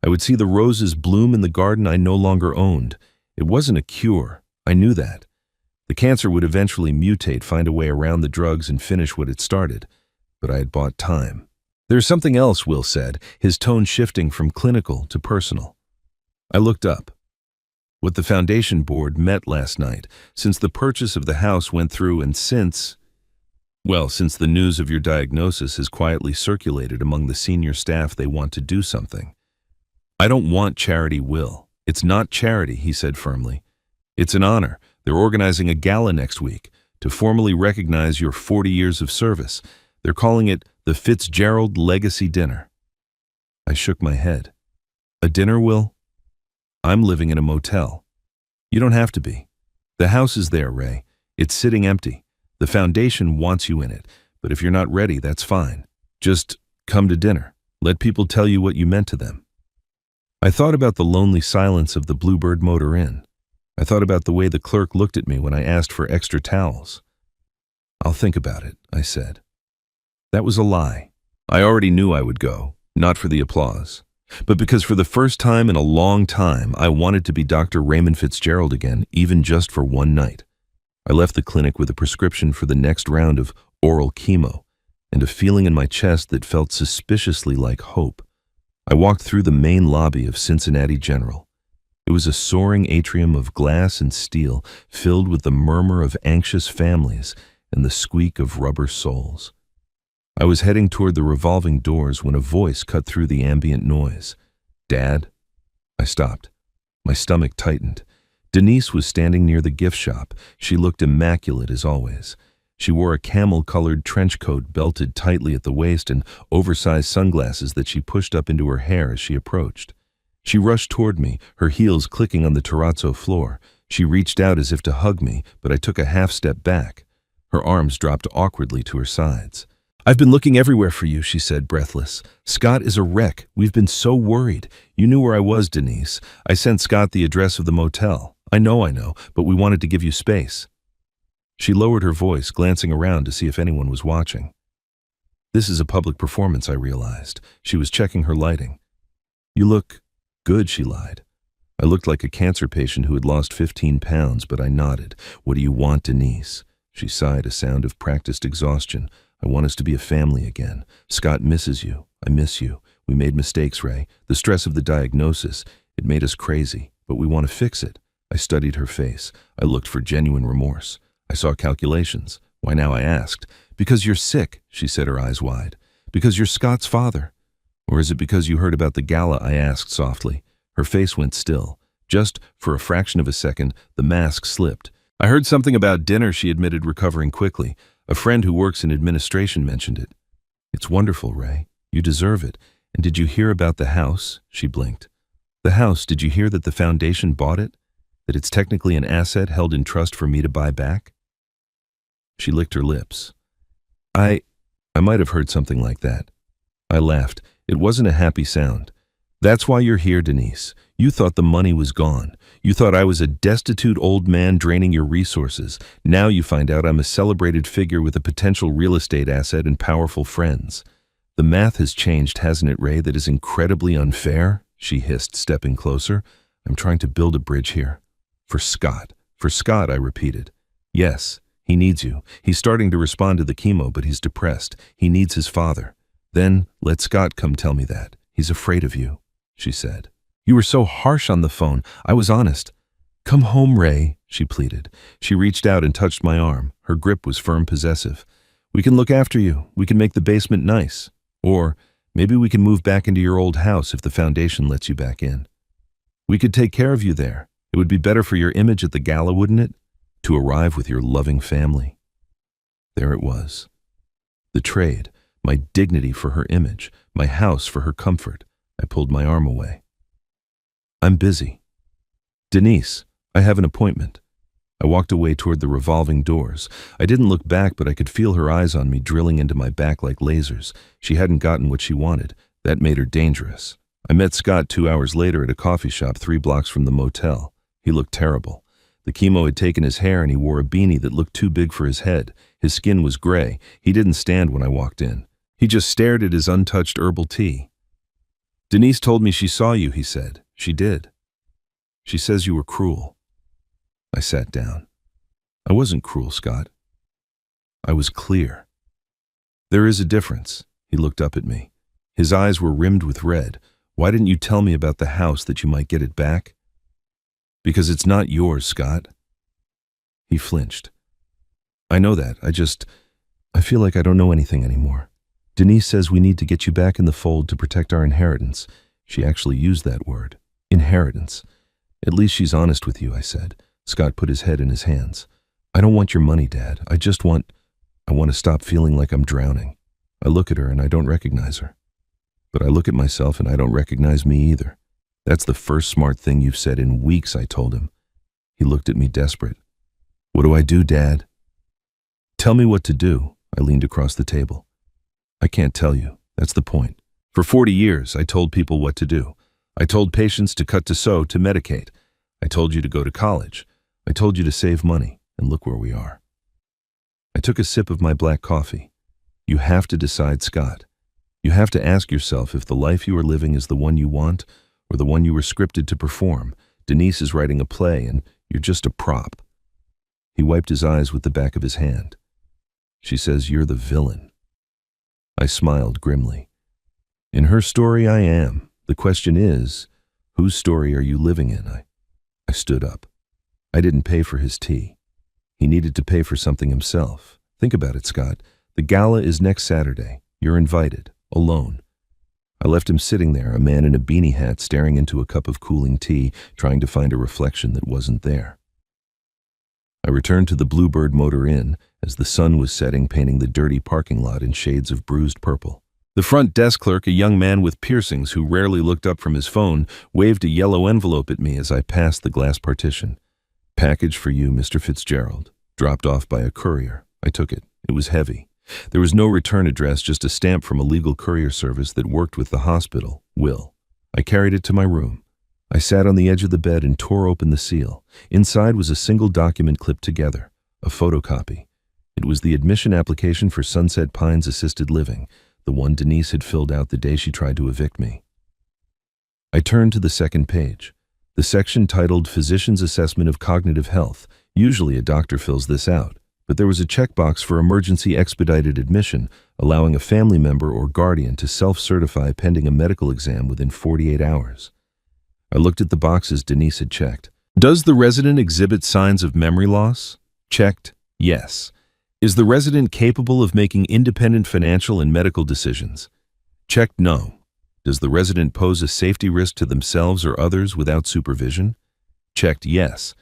I would see the roses bloom in the garden I no longer owned. It wasn't a cure. I knew that. The cancer would eventually mutate, find a way around the drugs, and finish what it started. But I had bought time. There's something else, Will said, his tone shifting from clinical to personal. I looked up. What the foundation board met last night, since the purchase of the house went through and since the news of your diagnosis has quietly circulated among the senior staff, they want to do something. I don't want charity, Will. It's not charity, he said firmly. It's an honor. They're organizing a gala next week to formally recognize your 40 years of service. They're calling it the Fitzgerald Legacy Dinner. I shook my head. A dinner, Will? I'm living in a motel. You don't have to be. The house is there, Ray. It's sitting empty. The foundation wants you in it, but if you're not ready, that's fine. Just come to dinner. Let people tell you what you meant to them. I thought about the lonely silence of the Bluebird Motor Inn. I thought about the way the clerk looked at me when I asked for extra towels. I'll think about it, I said. That was a lie. I already knew I would go, not for the applause, but because for the first time in a long time, I wanted to be Dr. Raymond Fitzgerald again, even just for one night. I left the clinic with a prescription for the next round of oral chemo and a feeling in my chest that felt suspiciously like hope. I walked through the main lobby of Cincinnati General. It was a soaring atrium of glass and steel filled with the murmur of anxious families and the squeak of rubber soles. I was heading toward the revolving doors when a voice cut through the ambient noise. Dad? I stopped. My stomach tightened. Denise was standing near the gift shop. She looked immaculate as always. She wore a camel-colored trench coat belted tightly at the waist and oversized sunglasses that she pushed up into her hair as she approached. She rushed toward me, her heels clicking on the terrazzo floor. She reached out as if to hug me, but I took a half-step back. Her arms dropped awkwardly to her sides. I've been looking everywhere for you, she said, breathless. Scott is a wreck. We've been so worried. You knew where I was, Denise. I sent Scott the address of the motel. I know, but we wanted to give you space. She lowered her voice, glancing around to see if anyone was watching. This is a public performance, I realized. She was checking her lighting. You look good, she lied. I looked like a cancer patient who had lost 15 pounds, but I nodded. What do you want, Denise? She sighed, a sound of practiced exhaustion. I want us to be a family again. Scott misses you. I miss you. We made mistakes, Ray. The stress of the diagnosis, it made us crazy, but we want to fix it. I studied her face. I looked for genuine remorse. I saw calculations. Why now, I asked. Because you're sick, she said, her eyes wide. Because you're Scott's father. Or is it because you heard about the gala, I asked softly. Her face went still. Just for a fraction of a second, the mask slipped. I heard something about dinner, she admitted, recovering quickly. A friend who works in administration mentioned it. It's wonderful, Ray. You deserve it. And did you hear about the house? She blinked. The house, did you hear that the foundation bought it? That it's technically an asset held in trust for me to buy back? She licked her lips. I might have heard something like that. I laughed. It wasn't a happy sound. That's why you're here, Denise. You thought the money was gone. You thought I was a destitute old man draining your resources. Now you find out I'm a celebrated figure with a potential real estate asset and powerful friends. The math has changed, hasn't it, Ray? That is incredibly unfair, she hissed, stepping closer. I'm trying to build a bridge here. For Scott. For Scott, I repeated. Yes, he needs you. He's starting to respond to the chemo, but he's depressed. He needs his father. Then let Scott come tell me that. He's afraid of you, she said. You were so harsh on the phone. I was honest. Come home, Ray, she pleaded. She reached out and touched my arm. Her grip was firm, possessive. We can look after you. We can make the basement nice. Or maybe we can move back into your old house if the foundation lets you back in. We could take care of you there. It would be better for your image at the gala, wouldn't it? To arrive with your loving family. There it was. The trade, my dignity for her image, my house for her comfort. I pulled my arm away. I'm busy. Denise, I have an appointment. I walked away toward the revolving doors. I didn't look back, but I could feel her eyes on me, drilling into my back like lasers. She hadn't gotten what she wanted. That made her dangerous. I met Scott 2 hours later at a coffee shop 3 blocks from the motel. He looked terrible. The chemo had taken his hair and he wore a beanie that looked too big for his head. His skin was gray. He didn't stand when I walked in. He just stared at his untouched herbal tea. Denise told me she saw you, he said. She did. She says you were cruel. I sat down. I wasn't cruel, Scott. I was clear. There is a difference. He looked up at me. His eyes were rimmed with red. Why didn't you tell me about the house that you might get it back? Because it's not yours, Scott. He flinched. I know that. I feel like I don't know anything anymore. Denise says we need to get you back in the fold to protect our inheritance. She actually used that word. Inheritance. At least she's honest with you, I said. Scott put his head in his hands. I don't want your money, Dad. I want to stop feeling like I'm drowning. I look at her and I don't recognize her. But I look at myself and I don't recognize me either. That's the first smart thing you've said in weeks, I told him. He looked at me desperate. What do I do, Dad? Tell me what to do. I leaned across the table. I can't tell you. That's the point. For 40 years, I told people what to do. I told patients to cut to sew to medicate. I told you to go to college. I told you to save money, and look where we are. I took a sip of my black coffee. You have to decide, Scott. You have to ask yourself if the life you are living is the one you want or the one you were scripted to perform. Denise is writing a play, and you're just a prop. He wiped his eyes with the back of his hand. She says you're the villain. I smiled grimly. In her story, I am. The question is, whose story are you living in? I stood up. I didn't pay for his tea. He needed to pay for something himself. Think about it, Scott. The gala is next Saturday. You're invited, alone. I left him sitting there, a man in a beanie hat staring into a cup of cooling tea, trying to find a reflection that wasn't there. I returned to the Bluebird Motor Inn as the sun was setting, painting the dirty parking lot in shades of bruised purple. The front desk clerk, a young man with piercings who rarely looked up from his phone, waved a yellow envelope at me as I passed the glass partition. Package for you, Mr. Fitzgerald. Dropped off by a courier. I took it. It was heavy. There was no return address, just a stamp from a legal courier service that worked with the hospital, Will. I carried it to my room. I sat on the edge of the bed and tore open the seal. Inside was a single document clipped together, a photocopy. It was the admission application for Sunset Pines Assisted Living, the one Denise had filled out the day she tried to evict me. I turned to the second page. The section titled Physician's Assessment of Cognitive Health. Usually a doctor fills this out, but there was a checkbox for emergency expedited admission, allowing a family member or guardian to self-certify pending a medical exam within 48 hours. I looked at the boxes Denise had checked. Does the resident exhibit signs of memory loss? Checked, yes. Is the resident capable of making independent financial and medical decisions? Checked, no. Does the resident pose a safety risk to themselves or others without supervision? Checked, yes.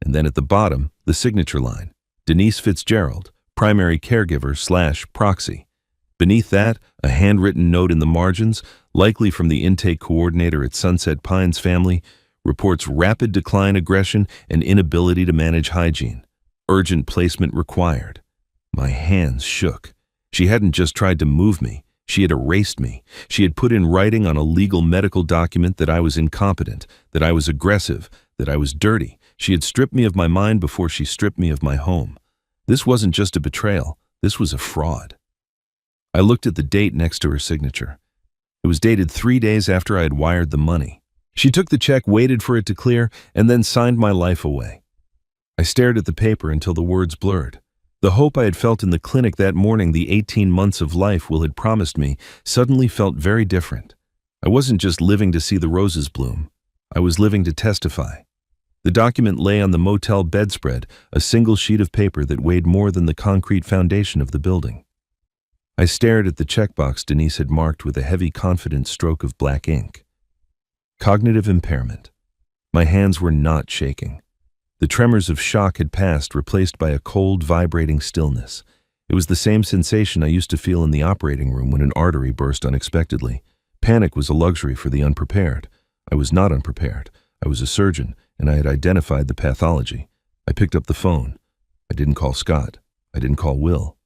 And then at the bottom, the signature line, Denise Fitzgerald, primary caregiver/proxy. Beneath that, a handwritten note in the margins, likely from the intake coordinator at Sunset Pines family, reports rapid decline aggression and inability to manage hygiene. Urgent placement required. My hands shook. She hadn't just tried to move me. She had erased me. She had put in writing on a legal medical document that I was incompetent, that I was aggressive, that I was dirty. She had stripped me of my mind before she stripped me of my home. This wasn't just a betrayal. This was a fraud. I looked at the date next to her signature. It was dated 3 days after I had wired the money. She took the check, waited for it to clear, and then signed my life away. I stared at the paper until the words blurred. The hope I had felt in the clinic that morning, the 18 months of life Will had promised me, suddenly felt very different. I wasn't just living to see the roses bloom. I was living to testify. The document lay on the motel bedspread, a single sheet of paper that weighed more than the concrete foundation of the building. I stared at the checkbox Denise had marked with a heavy, confident stroke of black ink. Cognitive impairment. My hands were not shaking. The tremors of shock had passed, replaced by a cold, vibrating stillness. It was the same sensation I used to feel in the operating room when an artery burst unexpectedly. Panic was a luxury for the unprepared. I was not unprepared. I was a surgeon, and I had identified the pathology. I picked up the phone. I didn't call Scott. I didn't call Will.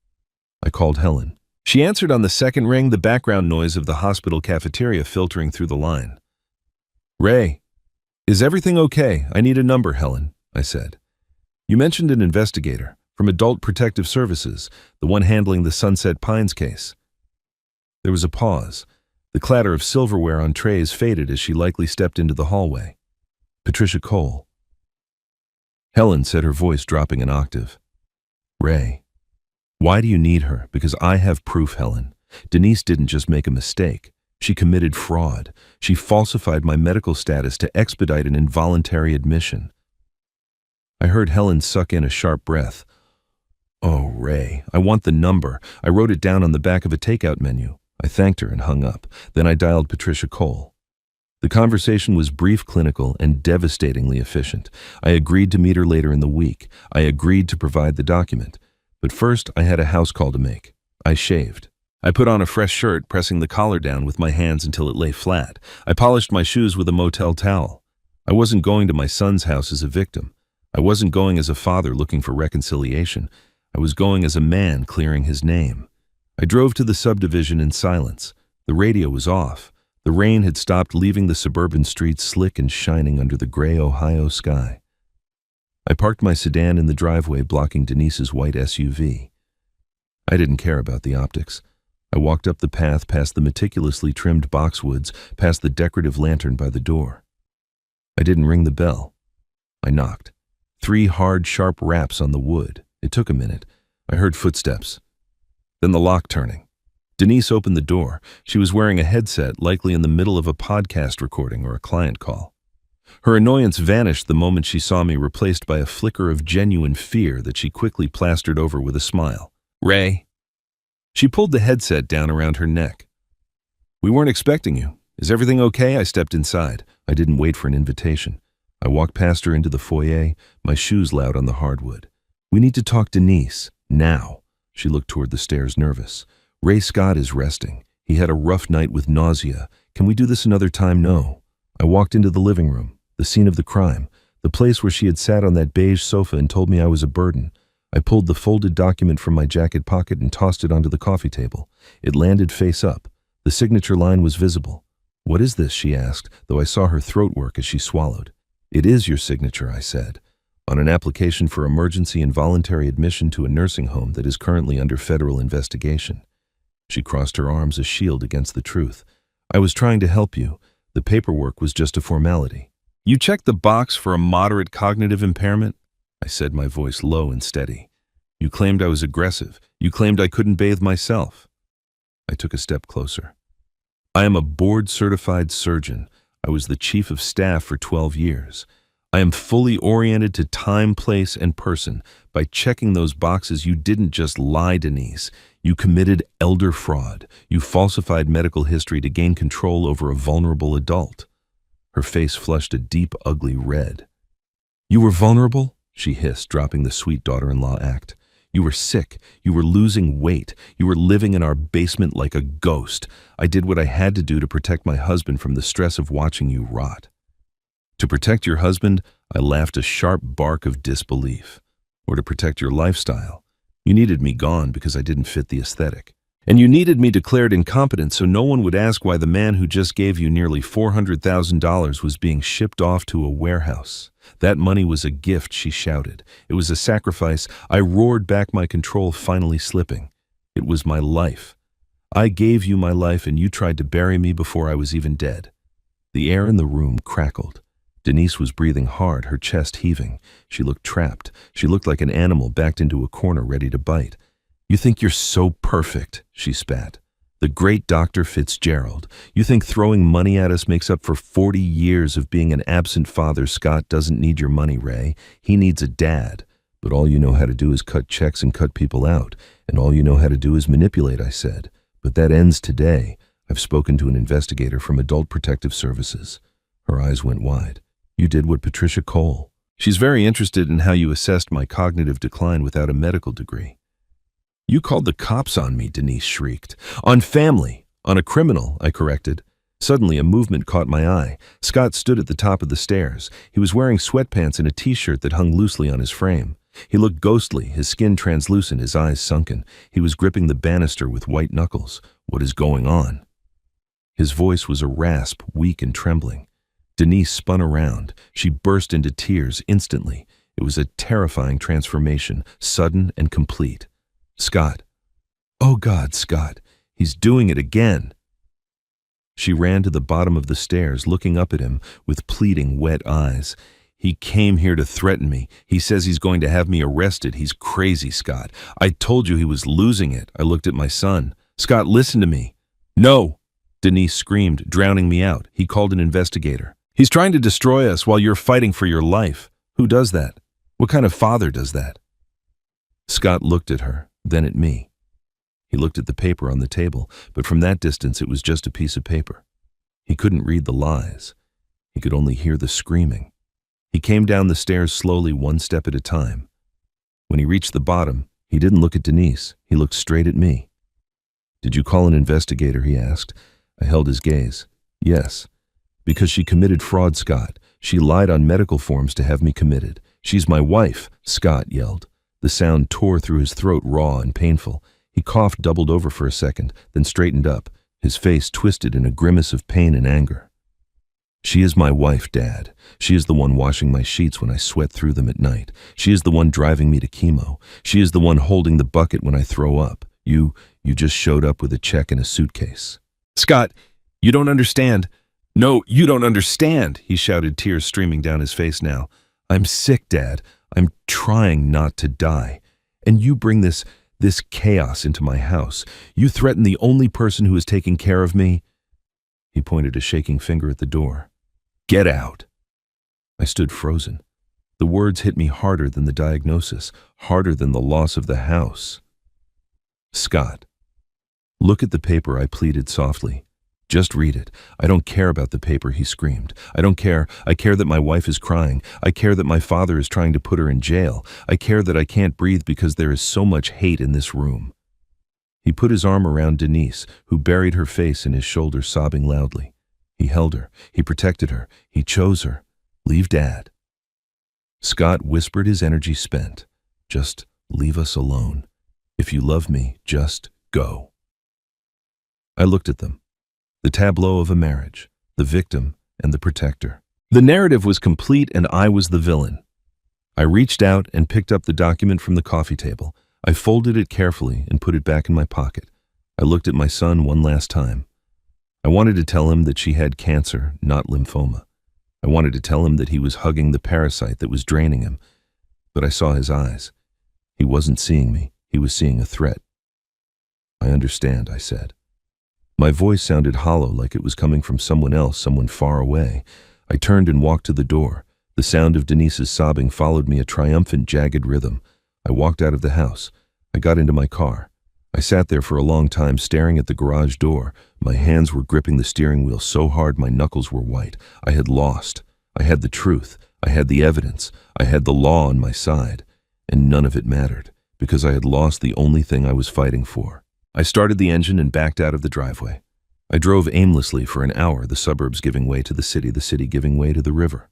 I called Helen. She answered on the second ring, the background noise of the hospital cafeteria filtering through the line. "Ray, is everything okay? I need a number, Helen," I said. "You mentioned an investigator from Adult Protective Services, the one handling the Sunset Pines case." There was a pause. The clatter of silverware on trays faded as she likely stepped into the hallway. "Patricia Cole." Helen said, her voice dropping an octave. "Ray, why do you need her? Because I have proof, Helen. Denise didn't just make a mistake. She committed fraud. She falsified my medical status to expedite an involuntary admission." I heard Helen suck in a sharp breath. "Oh, Ray, I want the number. I wrote it down on the back of a takeout menu." I thanked her and hung up. Then I dialed Patricia Cole. The conversation was brief, clinical, and devastatingly efficient. I agreed to meet her later in the week. I agreed to provide the document. But first, I had a house call to make. I shaved. I put on a fresh shirt, pressing the collar down with my hands until it lay flat. I polished my shoes with a motel towel. I wasn't going to my son's house as a victim. I wasn't going as a father looking for reconciliation. I was going as a man clearing his name. I drove to the subdivision in silence. The radio was off. The rain had stopped, leaving the suburban streets slick and shining under the gray Ohio sky. I parked my sedan in the driveway, blocking Denise's white SUV. I didn't care about the optics. I walked up the path, past the meticulously trimmed boxwoods, past the decorative lantern by the door. I didn't ring the bell. I knocked. 3 hard, sharp raps on the wood. It took a minute. I heard footsteps. Then the lock turning. Denise opened the door. She was wearing a headset, likely in the middle of a podcast recording or a client call. Her annoyance vanished the moment she saw me, replaced by a flicker of genuine fear that she quickly plastered over with a smile. "Ray." She pulled the headset down around her neck. "We weren't expecting you. Is everything okay?" I stepped inside. I didn't wait for an invitation. I walked past her into the foyer, my shoes loud on the hardwood. "We need to talk, Denise. Now." She looked toward the stairs, nervous. "Ray Scott is resting. He had a rough night with nausea. Can we do this another time?" "No." I walked into the living room, the scene of the crime, the place where she had sat on that beige sofa and told me I was a burden. I pulled the folded document from my jacket pocket and tossed it onto the coffee table. It landed face up. The signature line was visible. "What is this?" she asked, though I saw her throat work as she swallowed. "It is your signature," I said, "on an application for emergency involuntary admission to a nursing home that is currently under federal investigation." She crossed her arms, a shield against the truth. "I was trying to help you. The paperwork was just a formality." "You checked the box for a moderate cognitive impairment?" I said, my voice low and steady. "You claimed I was aggressive. You claimed I couldn't bathe myself." I took a step closer. "I am a board-certified surgeon. I was the chief of staff for 12 years. I am fully oriented to time, place, and person. By checking those boxes, you didn't just lie, Denise. You committed elder fraud. You falsified medical history to gain control over a vulnerable adult." Her face flushed a deep, ugly red. "You were vulnerable?" she hissed, dropping the sweet daughter-in-law act. You were sick. You were losing weight. You were living in our basement like a ghost. I did what I had to do to protect my husband from the stress of watching you rot. To protect your husband, I laughed a sharp bark of disbelief. Or to protect your lifestyle. You needed me gone because I didn't fit the aesthetic. And you needed me declared incompetent so no one would ask why the man who just gave you nearly $400,000 was being shipped off to a warehouse. That money was a gift, she shouted. It was a sacrifice. I roared back, my control finally slipping. It was my life. I gave you my life and you tried to bury me before I was even dead. The air in the room crackled. Denise was breathing hard, her chest heaving. She looked trapped. She looked like an animal backed into a corner ready to bite. You think you're so perfect, she spat. The great Dr. Fitzgerald. You think throwing money at us makes up for 40 years of being an absent father. Scott doesn't need your money, Ray. He needs a dad. But all you know how to do is cut checks and cut people out. And all you know how to do is manipulate, I said. But that ends today. I've spoken to an investigator from Adult Protective Services. Her eyes went wide. You did what Patricia Cole. She's very interested in how you assessed my cognitive decline without a medical degree. You called the cops on me, Denise shrieked. On family. On a criminal, I corrected. Suddenly, a movement caught my eye. Scott stood at the top of the stairs. He was wearing sweatpants and a t-shirt that hung loosely on his frame. He looked ghostly, his skin translucent, his eyes sunken. He was gripping the banister with white knuckles. What is going on? His voice was a rasp, weak and trembling. Denise spun around. She burst into tears instantly. It was a terrifying transformation, sudden and complete. Scott. Oh God, Scott. He's doing it again. She ran to the bottom of the stairs, looking up at him with pleading, wet eyes. He came here to threaten me. He says he's going to have me arrested. He's crazy, Scott. I told you he was losing it. I looked at my son. Scott, listen to me. No, Denise screamed, drowning me out. He called an investigator. He's trying to destroy us while you're fighting for your life. Who does that? What kind of father does that? Scott looked at her, then at me. He looked at the paper on the table, but from that distance it was just a piece of paper. He couldn't read the lies. He could only hear the screaming. He came down the stairs slowly, one step at a time. When he reached the bottom, he didn't look at Denise. He looked straight at me. Did you call an investigator? He asked. I held his gaze. Yes. Because she committed fraud, Scott. She lied on medical forms to have me committed. She's my wife, Scott yelled. The sound tore through his throat, raw and painful. He coughed, doubled over for a second, then straightened up, his face twisted in a grimace of pain and anger. She is my wife, Dad. She is the one washing my sheets when I sweat through them at night. She is the one driving me to chemo. She is the one holding the bucket when I throw up. You just showed up with a check in a suitcase. Scott, you don't understand. No, you don't understand, he shouted, tears streaming down his face now. I'm sick, Dad. I'm trying not to die. And you bring this chaos into my house. You threaten the only person who is taking care of me. He pointed a shaking finger at the door. Get out. I stood frozen. The words hit me harder than the diagnosis, harder than the loss of the house. Scott. Look at the paper, I pleaded softly. Just read it. I don't care about the paper, he screamed. I don't care. I care that my wife is crying. I care that my father is trying to put her in jail. I care that I can't breathe because there is so much hate in this room. He put his arm around Denise, who buried her face in his shoulder, sobbing loudly. He held her. He protected her. He chose her. Leave Dad. Scott whispered, his energy spent. Just leave us alone. If you love me, just go. I looked at them. The tableau of a marriage, the victim and the protector. The narrative was complete and I was the villain. I reached out and picked up the document from the coffee table. I folded it carefully and put it back in my pocket. I looked at my son one last time. I wanted to tell him that she had cancer, not lymphoma. I wanted to tell him that he was hugging the parasite that was draining him. But I saw his eyes. He wasn't seeing me. He was seeing a threat. I understand, I said. My voice sounded hollow, like it was coming from someone else, someone far away. I turned and walked to the door. The sound of Denise's sobbing followed me, a triumphant, jagged rhythm. I walked out of the house. I got into my car. I sat there for a long time, staring at the garage door. My hands were gripping the steering wheel so hard my knuckles were white. I had lost. I had the truth. I had the evidence. I had the law on my side. And none of it mattered, because I had lost the only thing I was fighting for. I started the engine and backed out of the driveway. I drove aimlessly for an hour, the suburbs giving way to the city giving way to the river.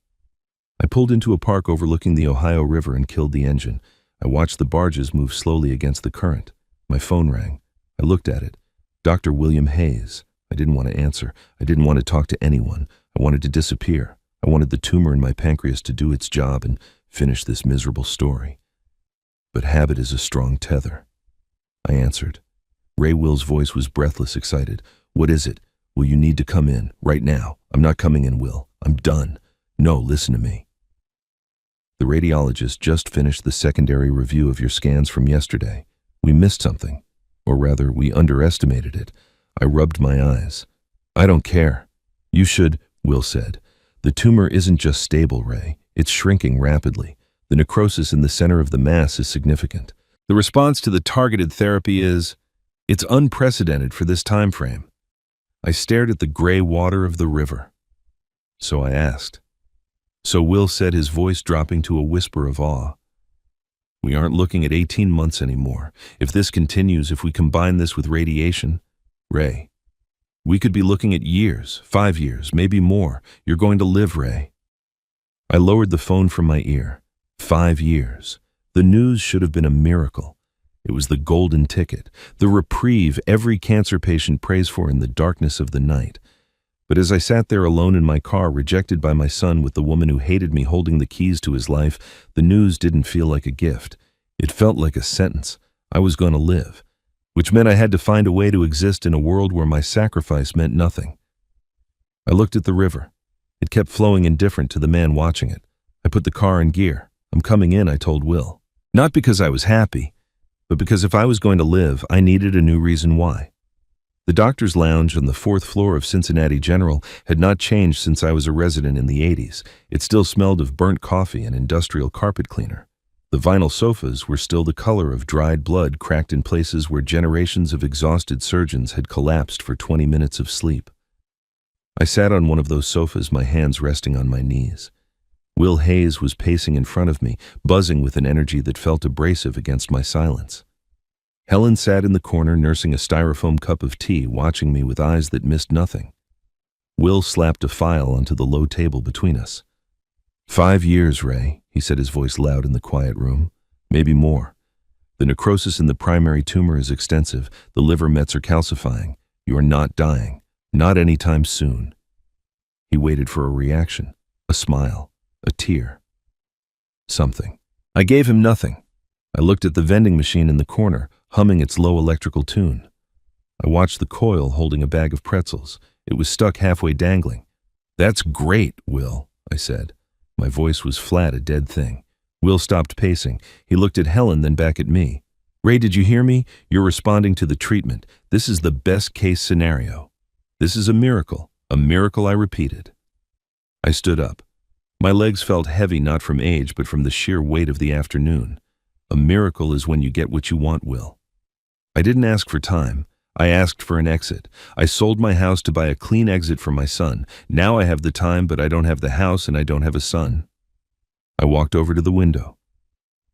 I pulled into a park overlooking the Ohio River and killed the engine. I watched the barges move slowly against the current. My phone rang. I looked at it. Dr. William Hayes. I didn't want to answer. I didn't want to talk to anyone. I wanted to disappear. I wanted the tumor in my pancreas to do its job and finish this miserable story. But habit is a strong tether. I answered. Ray Will's voice was breathless, excited. What is it? Will you need to come in? Right now. I'm not coming in, Will. I'm done. No, listen to me. The radiologist just finished the secondary review of your scans from yesterday. We missed something. Or rather, we underestimated it. I rubbed my eyes. I don't care. You should, Will said. The tumor isn't just stable, Ray. It's shrinking rapidly. The necrosis in the center of the mass is significant. The response to the targeted therapy it's unprecedented for this time frame. I stared at the gray water of the river. So I asked. So Will said, his voice dropping to a whisper of awe. We aren't looking at 18 months anymore. If this continues, if we combine this with radiation, Ray, we could be looking at years, 5 years, maybe more. You're going to live, Ray. I lowered the phone from my ear. 5 years. The news should have been a miracle. It was the golden ticket, the reprieve every cancer patient prays for in the darkness of the night. But as I sat there alone in my car, rejected by my son with the woman who hated me holding the keys to his life, the news didn't feel like a gift. It felt like a sentence. I was going to live, which meant I had to find a way to exist in a world where my sacrifice meant nothing. I looked at the river. It kept flowing indifferent to the man watching it. I put the car in gear. I'm coming in, I told Will. Not because I was happy, but because if I was going to live, I needed a new reason why. The doctor's lounge on the 4th floor of Cincinnati General had not changed since I was a resident in the 80s. It still smelled of burnt coffee and industrial carpet cleaner. The vinyl sofas were still the color of dried blood cracked in places where generations of exhausted surgeons had collapsed for 20 minutes of sleep. I sat on one of those sofas, my hands resting on my knees. Will Hayes was pacing in front of me, buzzing with an energy that felt abrasive against my silence. Helen sat in the corner nursing a styrofoam cup of tea, watching me with eyes that missed nothing. Will slapped a file onto the low table between us. 5 years, Ray, he said, his voice loud in the quiet room. Maybe more. The necrosis in the primary tumor is extensive. The liver mets are calcifying. You are not dying. Not anytime soon. He waited for a reaction, a smile, a tear. Something. I gave him nothing. I looked at the vending machine in the corner, humming its low electrical tune. I watched the coil holding a bag of pretzels. It was stuck halfway dangling. That's great, Will, I said. My voice was flat, a dead thing. Will stopped pacing. He looked at Helen, then back at me. Ray, did you hear me? You're responding to the treatment. This is the best case scenario. This is a miracle, I repeated. I stood up. My legs felt heavy, not from age, but from the sheer weight of the afternoon. A miracle is when you get what you want, Will. I didn't ask for time. I asked for an exit. I sold my house to buy a clean exit for my son. Now I have the time, but I don't have the house and I don't have a son. I walked over to the window.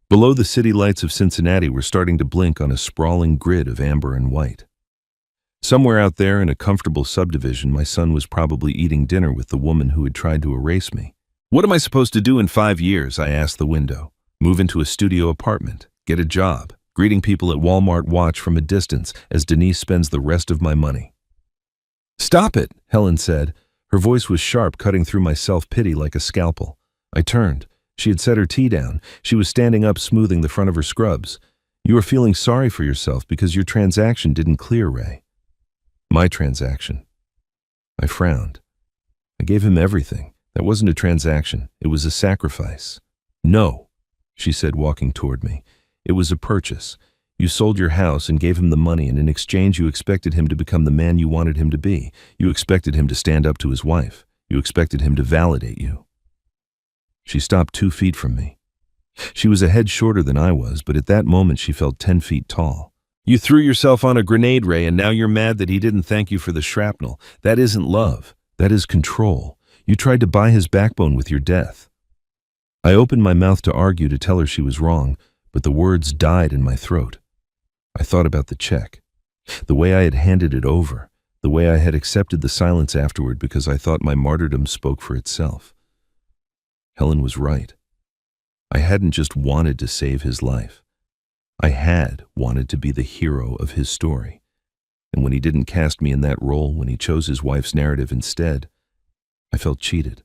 Below, the city lights of Cincinnati were starting to blink on a sprawling grid of amber and white. Somewhere out there in a comfortable subdivision, my son was probably eating dinner with the woman who had tried to erase me. What am I supposed to do in 5 years? I asked the window. Move into a studio apartment, get a job, greeting people at Walmart, watch from a distance as Denise spends the rest of my money. Stop it, Helen said. Her voice was sharp, cutting through my self-pity like a scalpel. I turned. She had set her tea down. She was standing up, smoothing the front of her scrubs. You are feeling sorry for yourself because your transaction didn't clear, Ray. My transaction. I frowned. I gave him everything. That wasn't a transaction. It was a sacrifice. No, she said, walking toward me. It was a purchase. You sold your house and gave him the money, and in exchange you expected him to become the man you wanted him to be. You expected him to stand up to his wife. You expected him to validate you. She stopped 2 feet from me. She was a head shorter than I was, but at that moment she felt 10 feet tall. You threw yourself on a grenade, Ray, and now you're mad that he didn't thank you for the shrapnel. That isn't love. That is control. You tried to buy his backbone with your death. I opened my mouth to argue, to tell her she was wrong, but the words died in my throat. I thought about the check, the way I had handed it over, the way I had accepted the silence afterward because I thought my martyrdom spoke for itself. Helen was right. I hadn't just wanted to save his life. I had wanted to be the hero of his story. And when he didn't cast me in that role, when he chose his wife's narrative instead, I felt cheated.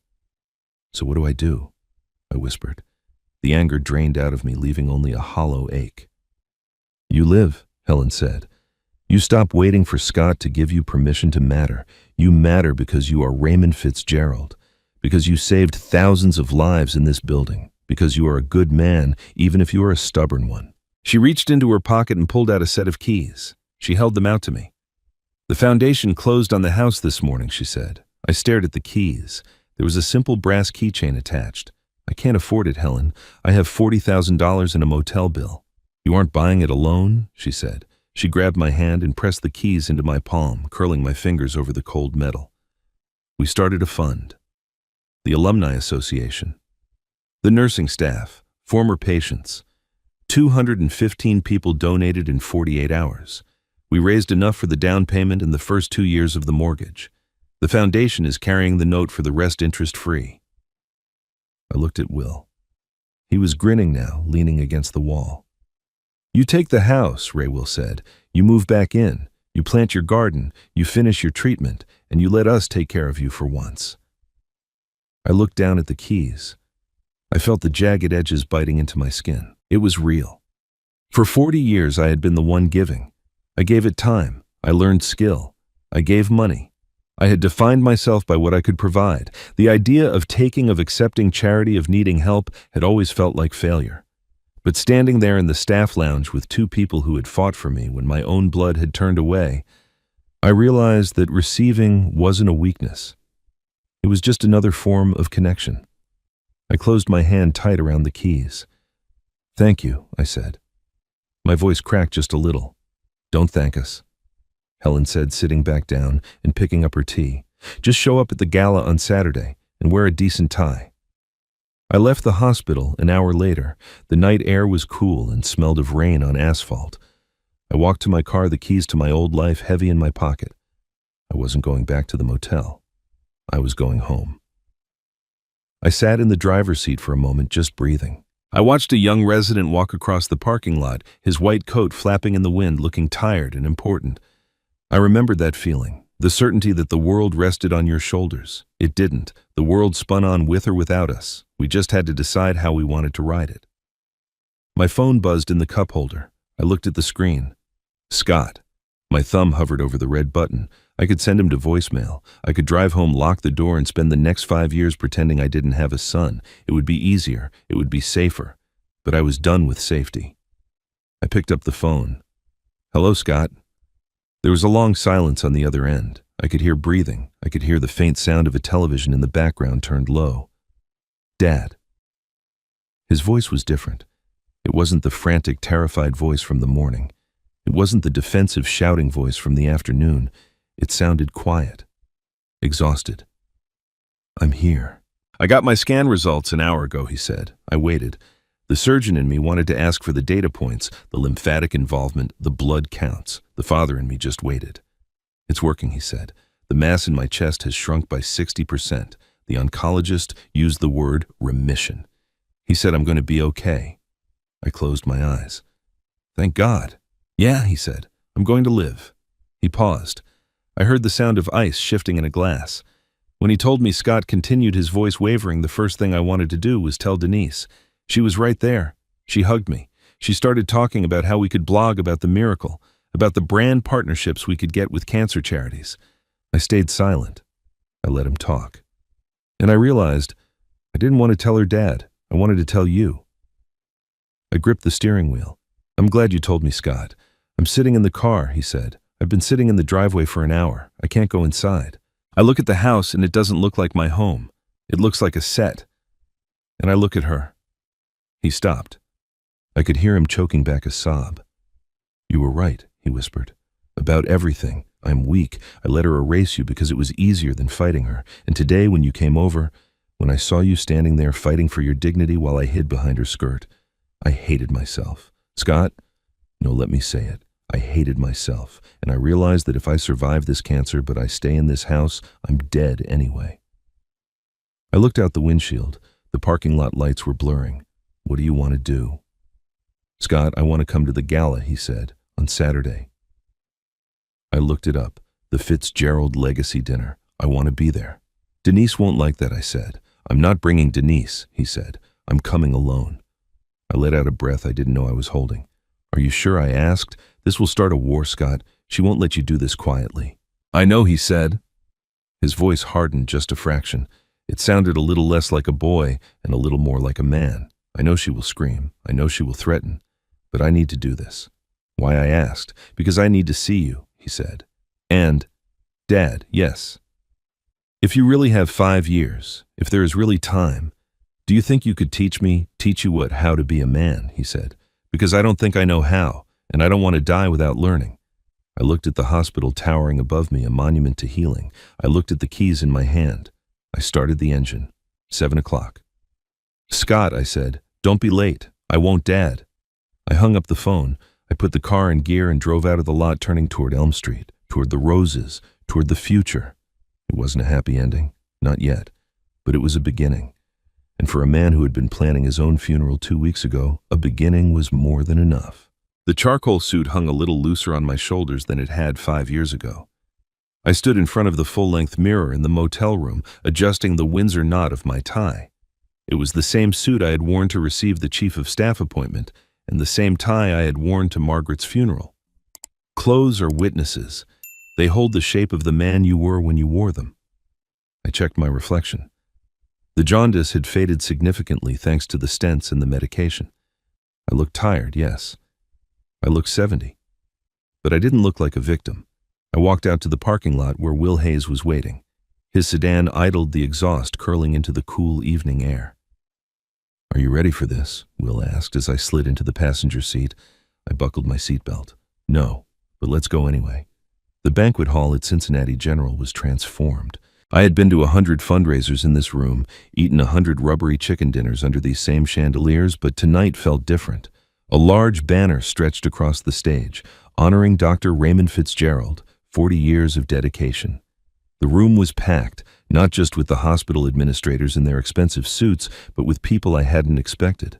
So what do? I whispered. The anger drained out of me, leaving only a hollow ache. You live, Helen said. You stop waiting for Scott to give you permission to matter. You matter because you are Raymond Fitzgerald, because you saved thousands of lives in this building, because you are a good man, even if you are a stubborn one. She reached into her pocket and pulled out a set of keys. She held them out to me. The foundation closed on the house this morning, she said. I stared at the keys. There was a simple brass keychain attached. I can't afford it, Helen. I have $40,000 in a motel bill. You aren't buying it alone, she said. She grabbed my hand and pressed the keys into my palm, curling my fingers over the cold metal. We started a fund. The Alumni Association. The nursing staff, former patients. 215 people donated in 48 hours. We raised enough for the down payment and the first 2 years of the mortgage. The foundation is carrying the note for the rest interest-free. I looked at Will. He was grinning now, leaning against the wall. You take the house, Will said. You move back in. You plant your garden. You finish your treatment. And you let us take care of you for once. I looked down at the keys. I felt the jagged edges biting into my skin. It was real. For 40 years, I had been the one giving. I gave it time. I learned skill. I gave money. I had defined myself by what I could provide. The idea of taking, of accepting charity, of needing help had always felt like failure. But standing there in the staff lounge with 2 people who had fought for me when my own blood had turned away, I realized that receiving wasn't a weakness. It was just another form of connection. I closed my hand tight around the keys. Thank you, I said. My voice cracked just a little. Don't thank us, Helen said, sitting back down and picking up her tea. Just show up at the gala on Saturday and wear a decent tie. I left the hospital an hour later. The night air was cool and smelled of rain on asphalt. I walked to my car, the keys to my old life heavy in my pocket. I wasn't going back to the motel. I was going home. I sat in the driver's seat for a moment, just breathing. I watched a young resident walk across the parking lot, his white coat flapping in the wind, looking tired and important. I remembered that feeling, the certainty that the world rested on your shoulders. It didn't. The world spun on with or without us. We just had to decide how we wanted to ride it. My phone buzzed in the cup holder. I looked at the screen. Scott. My thumb hovered over the red button. I could send him to voicemail. I could drive home, lock the door, and spend the next 5 years pretending I didn't have a son. It would be easier. It would be safer. But I was done with safety. I picked up the phone. Hello, Scott. There was a long silence on the other end. I could hear breathing. I could hear the faint sound of a television in the background turned low. Dad. His voice was different. It wasn't the frantic, terrified voice from the morning. It wasn't the defensive, shouting voice from the afternoon. It sounded quiet, exhausted. I'm here. I got my scan results an hour ago, he said. I waited. The surgeon in me wanted to ask for the data points, the lymphatic involvement, the blood counts. The father in me just waited. It's working, he said. The mass in my chest has shrunk by 60%. The oncologist used the word remission. He said I'm going to be okay. I closed my eyes. Thank God. Yeah, he said. I'm going to live. He paused. I heard the sound of ice shifting in a glass. When he told me Scott continued, his voice wavering, the first thing I wanted to do was tell Denise. She was right there. She hugged me. She started talking about how we could blog about the miracle, about the brand partnerships we could get with cancer charities. I stayed silent. I let him talk. And I realized I didn't want to tell her dad. I wanted to tell you. I gripped the steering wheel. I'm glad you told me, Scott. I'm sitting in the car, he said. I've been sitting in the driveway for an hour. I can't go inside. I look at the house and it doesn't look like my home. It looks like a set. And I look at her. He stopped. I could hear him choking back a sob. You were right, he whispered. About everything. I'm weak. I let her erase you because it was easier than fighting her. And today when you came over, when I saw you standing there fighting for your dignity while I hid behind her skirt, I hated myself. Scott, no, let me say it. I hated myself, and I realized that if I survive this cancer but I stay in this house, I'm dead anyway. I looked out the windshield. The parking lot lights were blurring. What do you want to do? Scott, I want to come to the gala, he said, on Saturday. I looked it up. The Fitzgerald Legacy Dinner. I want to be there. Denise won't like that, I said. I'm not bringing Denise, he said. I'm coming alone. I let out a breath I didn't know I was holding. Are you sure? I asked. This will start a war, Scott. She won't let you do this quietly. I know, he said. His voice hardened just a fraction. It sounded a little less like a boy and a little more like a man. I know she will scream. I know she will threaten. But I need to do this. Why, I asked. Because I need to see you, he said. And, Dad, yes. If you really have 5 years, if there is really time, do you think you could teach you how to be a man, he said. Because I don't think I know how, and I don't want to die without learning. I looked at the hospital towering above me, a monument to healing. I looked at the keys in my hand. I started the engine. 7 o'clock. Scott, I said, don't be late. I won't, Dad. I hung up the phone. I put the car in gear and drove out of the lot, turning toward Elm Street, toward the roses, toward the future. It wasn't a happy ending, not yet, but it was a beginning. And for a man who had been planning his own funeral 2 weeks ago, a beginning was more than enough. The charcoal suit hung a little looser on my shoulders than it had 5 years ago. I stood in front of the full-length mirror in the motel room, adjusting the Windsor knot of my tie. It was the same suit I had worn to receive the chief of staff appointment, and the same tie I had worn to Margaret's funeral. Clothes are witnesses. They hold the shape of the man you were when you wore them. I checked my reflection. The jaundice had faded significantly thanks to the stents and the medication. I looked tired, yes. I looked 70. But I didn't look like a victim. I walked out to the parking lot where Will Hayes was waiting. His sedan idled, the exhaust curling into the cool evening air. Are you ready for this? Will asked as I slid into the passenger seat. I buckled my seatbelt. No, but let's go anyway. The banquet hall at Cincinnati General was transformed. I had been to 100 fundraisers in this room, eaten 100 rubbery chicken dinners under these same chandeliers, but tonight felt different. A large banner stretched across the stage, honoring Dr. Raymond Fitzgerald, 40 years of dedication. The room was packed, not just with the hospital administrators in their expensive suits, but with people I hadn't expected.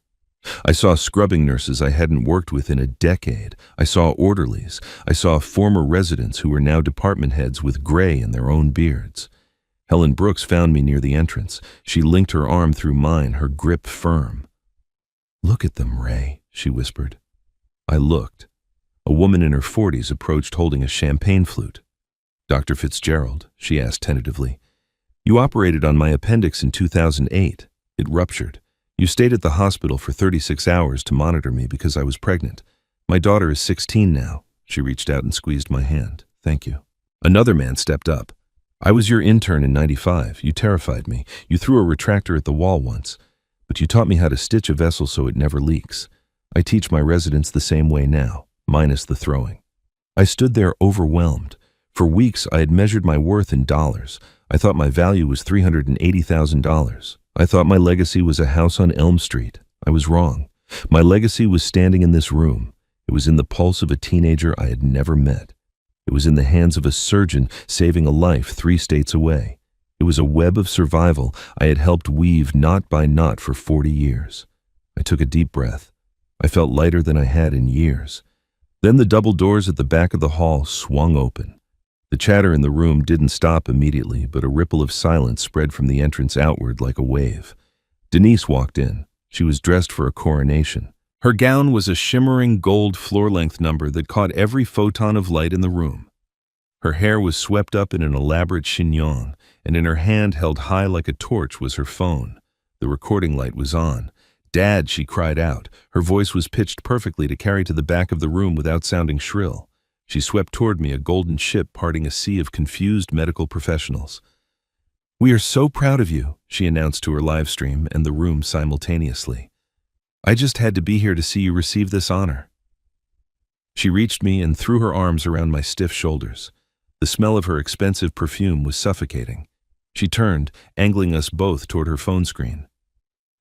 I saw scrubbing nurses I hadn't worked with in a decade. I saw orderlies. I saw former residents who were now department heads with gray in their own beards. Helen Brooks found me near the entrance. She linked her arm through mine, her grip firm. Look at them, Ray, she whispered. I looked. A woman in her 40s approached holding a champagne flute. Dr. Fitzgerald, she asked tentatively, you operated on my appendix in 2008. It ruptured. You stayed at the hospital for 36 hours to monitor me because I was pregnant. My daughter is 16 now. She reached out and squeezed my hand. Thank you. Another man stepped up. I was your intern in '95. You terrified me. You threw a retractor at the wall once. But you taught me how to stitch a vessel so it never leaks. I teach my residents the same way now, minus the throwing. I stood there overwhelmed. For weeks, I had measured my worth in dollars. I thought my value was $380,000. I thought my legacy was a house on Elm Street. I was wrong. My legacy was standing in this room. It was in the pulse of a teenager I had never met. It was in the hands of a surgeon saving a life 3 states away. It was a web of survival I had helped weave knot by knot for 40 years. I took a deep breath. I felt lighter than I had in years. Then the double doors at the back of the hall swung open. The chatter in the room didn't stop immediately, but a ripple of silence spread from the entrance outward like a wave. Denise walked in. She was dressed for a coronation. Her gown was a shimmering gold floor-length number that caught every photon of light in the room. Her hair was swept up in an elaborate chignon, and in her hand held high like a torch was her phone. The recording light was on. "Dad," she cried out. Her voice was pitched perfectly to carry to the back of the room without sounding shrill. She swept toward me, a golden ship parting a sea of confused medical professionals. "We are so proud of you," she announced to her live stream and the room simultaneously. "I just had to be here to see you receive this honor." She reached me and threw her arms around my stiff shoulders. The smell of her expensive perfume was suffocating. She turned, angling us both toward her phone screen.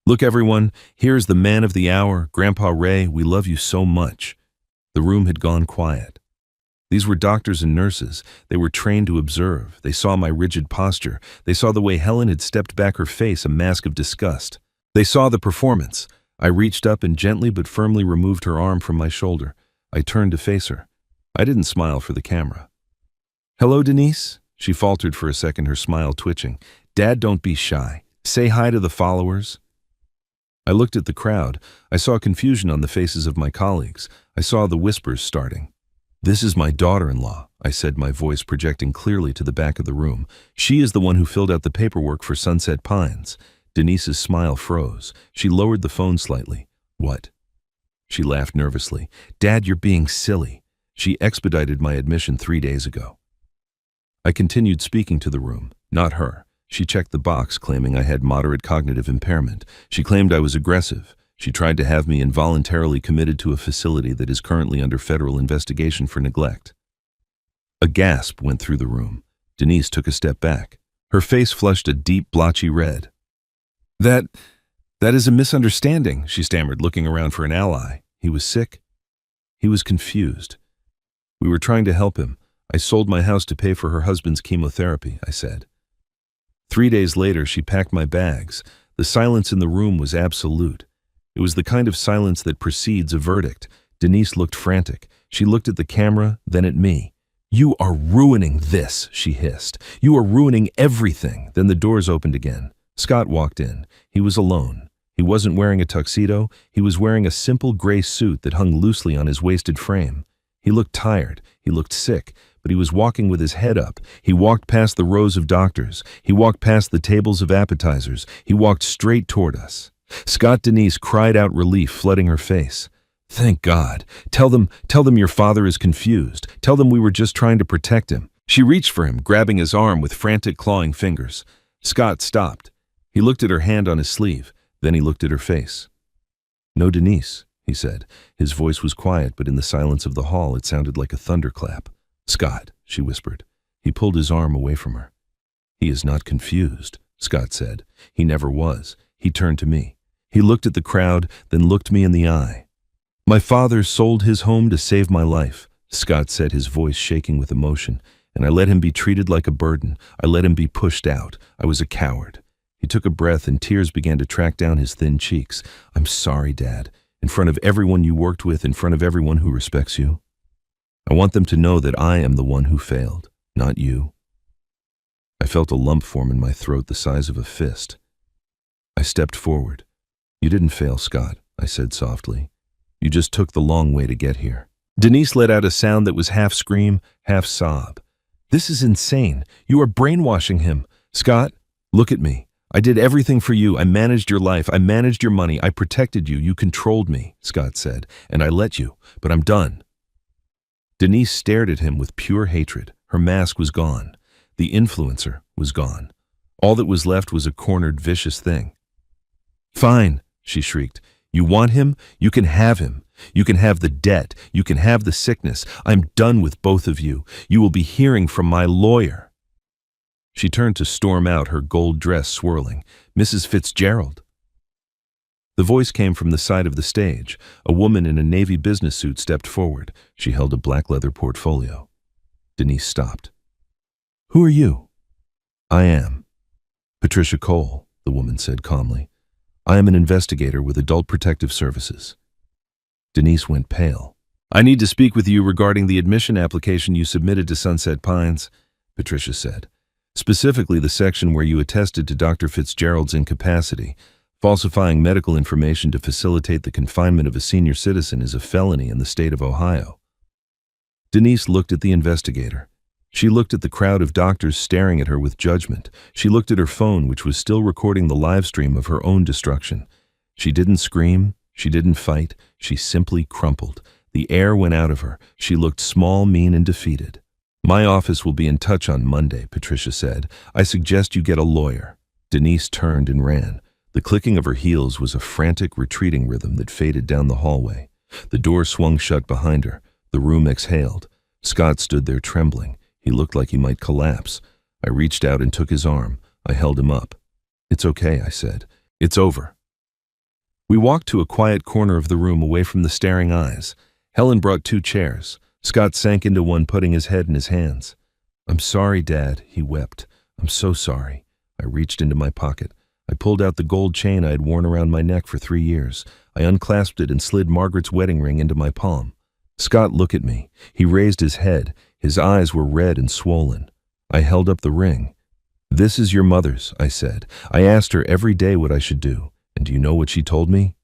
Look, everyone, here's the man of the hour, Grandpa Ray. We love you so much. The room had gone quiet. These were doctors and nurses. They were trained to observe. They saw my rigid posture. They saw the way Helen had stepped back, her face a mask of disgust. They saw the performance. I reached up and gently but firmly removed her arm from my shoulder. I turned to face her. I didn't smile for the camera. "Hello, Denise?" She faltered for a second, her smile twitching. "Dad, don't be shy. Say hi to the followers." I looked at the crowd. I saw confusion on the faces of my colleagues. I saw the whispers starting. "This is my daughter-in-law," I said, my voice projecting clearly to the back of the room. "She is the one who filled out the paperwork for Sunset Pines." Denise's smile froze. She lowered the phone slightly. "What?" She laughed nervously. "Dad, you're being silly. She expedited my admission 3 days ago." I continued speaking to the room, not her. She checked the box, claiming I had moderate cognitive impairment. She claimed I was aggressive. She tried to have me involuntarily committed to a facility that is currently under federal investigation for neglect. A gasp went through the room. Denise took a step back. Her face flushed a deep, blotchy red. That is a misunderstanding," she stammered, looking around for an ally. "He was sick?" He was confused. "We were trying to help him. I sold my house to pay for her husband's chemotherapy," I said. 3 days later, she packed my bags. The silence in the room was absolute. It was the kind of silence that precedes a verdict. Denise looked frantic. She looked at the camera, then at me. "You are ruining this," she hissed. "You are ruining everything." Then the doors opened again. Scott walked in. He was alone. He wasn't wearing a tuxedo. He was wearing a simple gray suit that hung loosely on his wasted frame. He looked tired. He looked sick, but he was walking with his head up. He walked past the rows of doctors. He walked past the tables of appetizers. He walked straight toward us. Denise cried out relief, flooding her face. "Thank God. Tell them your father is confused. Tell them we were just trying to protect him." She reached for him, grabbing his arm with frantic, clawing fingers. Scott stopped. He looked at her hand on his sleeve. Then he looked at her face. "No, Denise," he said. His voice was quiet, but in the silence of the hall it sounded like a thunderclap. "Scott," she whispered. He pulled his arm away from her. "He is not confused," Scott said. "He never was." He turned to me. He looked at the crowd, then looked me in the eye. "My father sold his home to save my life," Scott said, his voice shaking with emotion. "And I let him be treated like a burden. I let him be pushed out. I was a coward." He took a breath and tears began to track down his thin cheeks. "I'm sorry, Dad. In front of everyone you worked with, in front of everyone who respects you. I want them to know that I am the one who failed, not you." I felt a lump form in my throat the size of a fist. I stepped forward. "You didn't fail, Scott," I said softly. "You just took the long way to get here." Denise let out a sound that was half scream, half sob. "This is insane. You are brainwashing him. Scott, look at me. I did everything for you. I managed your life. I managed your money. I protected you. You controlled me," Scott said, "and I let you, but I'm done." Denise stared at him with pure hatred. Her mask was gone. The influencer was gone. All that was left was a cornered, vicious thing. "Fine," she shrieked. "You want him? You can have him. You can have the debt. You can have the sickness. I'm done with both of you. You will be hearing from my lawyer." She turned to storm out, her gold dress swirling. "Mrs. Fitzgerald." The voice came from the side of the stage. A woman in a navy business suit stepped forward. She held a black leather portfolio. Denise stopped. "Who are you?" "I am Patricia Cole," the woman said calmly. "I am an investigator with Adult Protective Services." Denise went pale. "I need to speak with you regarding the admission application you submitted to Sunset Pines," Patricia said. "Specifically the section where you attested to Dr. Fitzgerald's incapacity. Falsifying medical information to facilitate the confinement of a senior citizen is a felony in the state of Ohio." Denise looked at the investigator. She looked at the crowd of doctors staring at her with judgment. She looked at her phone, which was still recording the live stream of her own destruction. She didn't scream. She didn't fight. She simply crumpled. The air went out of her. She looked small, mean, and defeated. "My office will be in touch on Monday," Patricia said. "I suggest you get a lawyer." Denise turned and ran. The clicking of her heels was a frantic, retreating rhythm that faded down the hallway. The door swung shut behind her. The room exhaled. Scott stood there trembling. He looked like he might collapse. I reached out and took his arm. I held him up. "It's okay," I said. "It's over." We walked to a quiet corner of the room away from the staring eyes. Helen brought 2 chairs. Scott sank into one, putting his head in his hands. "I'm sorry, Dad," he wept. "I'm so sorry." I reached into my pocket. I pulled out the gold chain I had worn around my neck for 3 years. I unclasped it and slid Margaret's wedding ring into my palm. Scott looked at me. He raised his head. His eyes were red and swollen. I held up the ring. "This is your mother's," I said. "I asked her every day what I should do. And do you know what she told me?"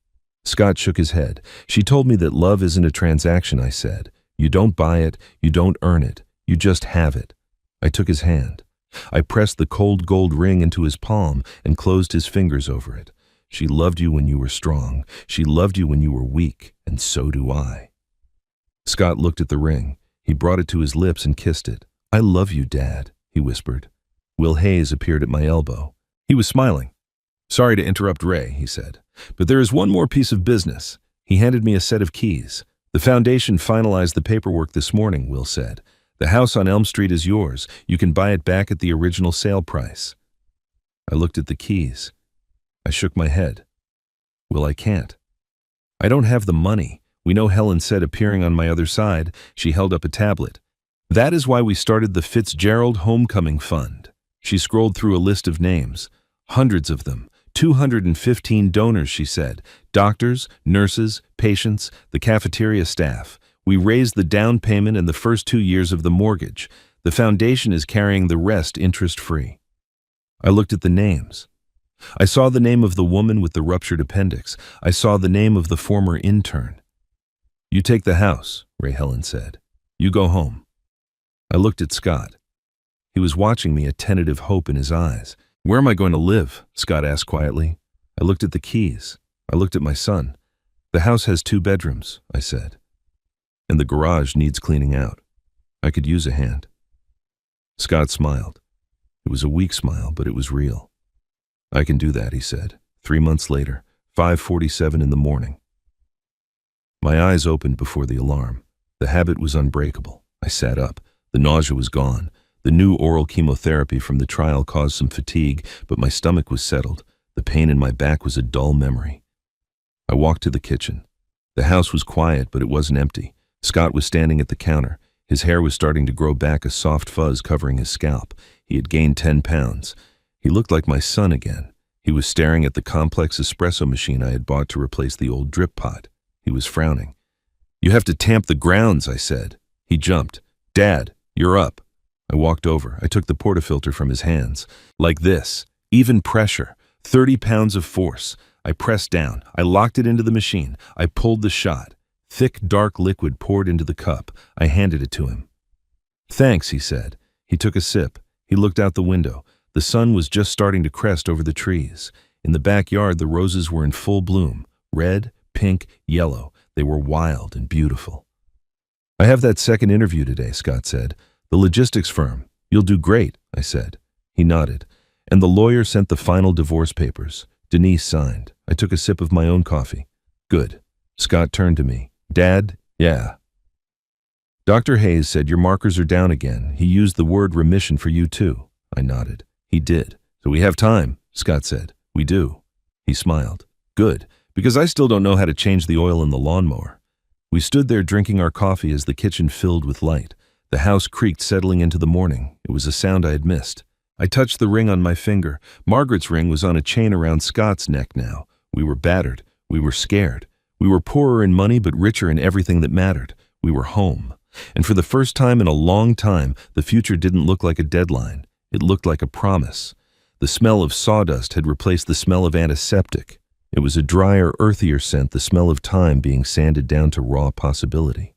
Scott shook his head. "She told me that love isn't a transaction," I said. "You don't buy it, you don't earn it, you just have it." I took his hand. I pressed the cold gold ring into his palm and closed his fingers over it. "She loved you when you were strong. She loved you when you were weak, and so do I." Scott looked at the ring. He brought it to his lips and kissed it. "I love you, Dad," he whispered. Will Hayes appeared at my elbow. He was smiling. "Sorry to interrupt, Ray," he said, "but there is one more piece of business." He handed me a set of keys. "The foundation finalized the paperwork this morning," Will said. "The house on Elm Street is yours. You can buy it back at the original sale price." I looked at the keys. I shook my head. "Will, I can't. I don't have the money. We know," Helen said, appearing on my other side. She held up a tablet. "That is why we started the Fitzgerald Homecoming Fund." She scrolled through a list of names. Hundreds of them. 215 donors, she said. Doctors, nurses, patients, the cafeteria staff. We raised the down payment and the first 2 years of the mortgage. The foundation is carrying the rest interest-free. I looked at the names. I saw the name of the woman with the ruptured appendix. I saw the name of the former intern. "You take the house," Ray Helen said. "You go home." I looked at Scott. He was watching me, a tentative hope in his eyes. "Where am I going to live?" Scott asked quietly. I looked at the keys. I looked at my son. "The house has 2 bedrooms," I said. "And the garage needs cleaning out. I could use a hand." Scott smiled. It was a weak smile, but it was real. "I can do that," he said. 3 months later, 5:47 in the morning. My eyes opened before the alarm. The habit was unbreakable. I sat up. The nausea was gone. The new oral chemotherapy from the trial caused some fatigue, but my stomach was settled. The pain in my back was a dull memory. I walked to the kitchen. The house was quiet, but it wasn't empty. Scott was standing at the counter. His hair was starting to grow back, a soft fuzz covering his scalp. He had gained 10 pounds. He looked like my son again. He was staring at the complex espresso machine I had bought to replace the old drip pot. He was frowning. "You have to tamp the grounds," I said. He jumped. "Dad, you're up." I walked over. I took the portafilter from his hands. Like this. Even pressure. 30 pounds of force. I pressed down. I locked it into the machine. I pulled the shot. Thick, dark liquid poured into the cup. I handed it to him. "Thanks," he said. He took a sip. He looked out the window. The sun was just starting to crest over the trees. In the backyard, the roses were in full bloom. Red, pink, yellow. They were wild and beautiful. "I have that second interview today," Scott said. "The logistics firm. You'll do great," I said. He nodded. "And the lawyer sent the final divorce papers. Denise signed." I took a sip of my own coffee. "Good." Scott turned to me. "Dad, yeah." "Dr. Hayes said your markers are down again. He used the word remission for you too." I nodded. "He did. So we have time," Scott said. "We do." He smiled. "Good, because I still don't know how to change the oil in the lawnmower." We stood there drinking our coffee as the kitchen filled with light. The house creaked, settling into the morning. It was a sound I had missed. I touched the ring on my finger. Margaret's ring was on a chain around Scott's neck now. We were battered. We were scared. We were poorer in money, but richer in everything that mattered. We were home. And for the first time in a long time, the future didn't look like a deadline. It looked like a promise. The smell of sawdust had replaced the smell of antiseptic. It was a drier, earthier scent, the smell of time being sanded down to raw possibility.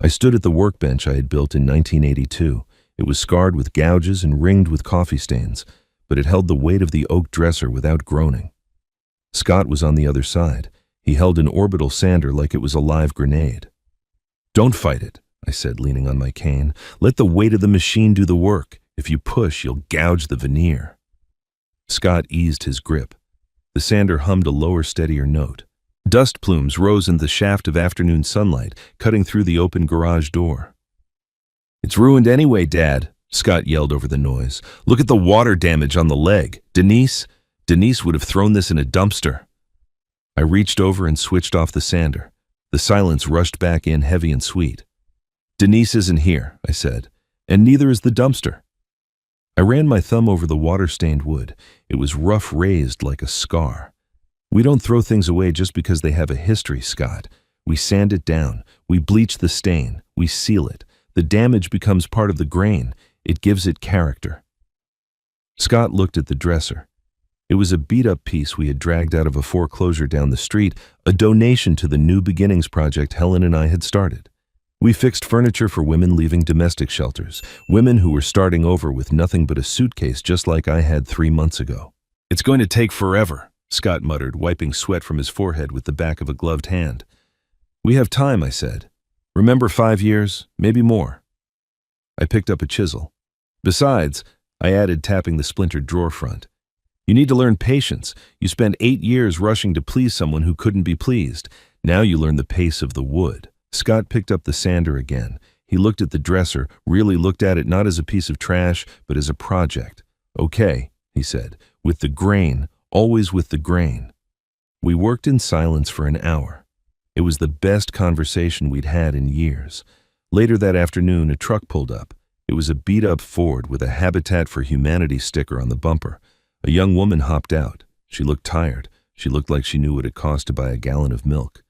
I stood at the workbench I had built in 1982. It was scarred with gouges and ringed with coffee stains, but it held the weight of the oak dresser without groaning. Scott was on the other side. He held an orbital sander like it was a live grenade. "Don't fight it," I said, leaning on my cane. "Let the weight of the machine do the work. If you push, you'll gouge the veneer." Scott eased his grip. The sander hummed a lower, steadier note. Dust plumes rose in the shaft of afternoon sunlight, cutting through the open garage door. "It's ruined anyway, Dad," Scott yelled over the noise. "Look at the water damage on the leg. Denise would have thrown this in a dumpster." I reached over and switched off the sander. The silence rushed back in heavy and sweet. "Denise isn't here," I said, "and neither is the dumpster." I ran my thumb over the water-stained wood. It was rough raised like a scar. "We don't throw things away just because they have a history, Scott. We sand it down. We bleach the stain. We seal it. The damage becomes part of the grain. It gives it character." Scott looked at the dresser. It was a beat-up piece we had dragged out of a foreclosure down the street, a donation to the New Beginnings project Helen and I had started. We fixed furniture for women leaving domestic shelters, women who were starting over with nothing but a suitcase just like I had 3 months ago. "It's going to take forever," Scott muttered, wiping sweat from his forehead with the back of a gloved hand. "We have time," I said. "Remember 5 years, maybe more." I picked up a chisel. "Besides," I added, tapping the splintered drawer front, "you need to learn patience. You spent 8 years rushing to please someone who couldn't be pleased. Now you learn the pace of the wood." Scott picked up the sander again. He looked at the dresser, really looked at it not as a piece of trash, but as a project. "Okay," he said, "with the grain, always with the grain." We worked in silence for an hour. It was the best conversation we'd had in years. Later that afternoon, a truck pulled up. It was a beat-up Ford with a Habitat for Humanity sticker on the bumper. A young woman hopped out. She looked tired. She looked like she knew what it cost to buy a gallon of milk.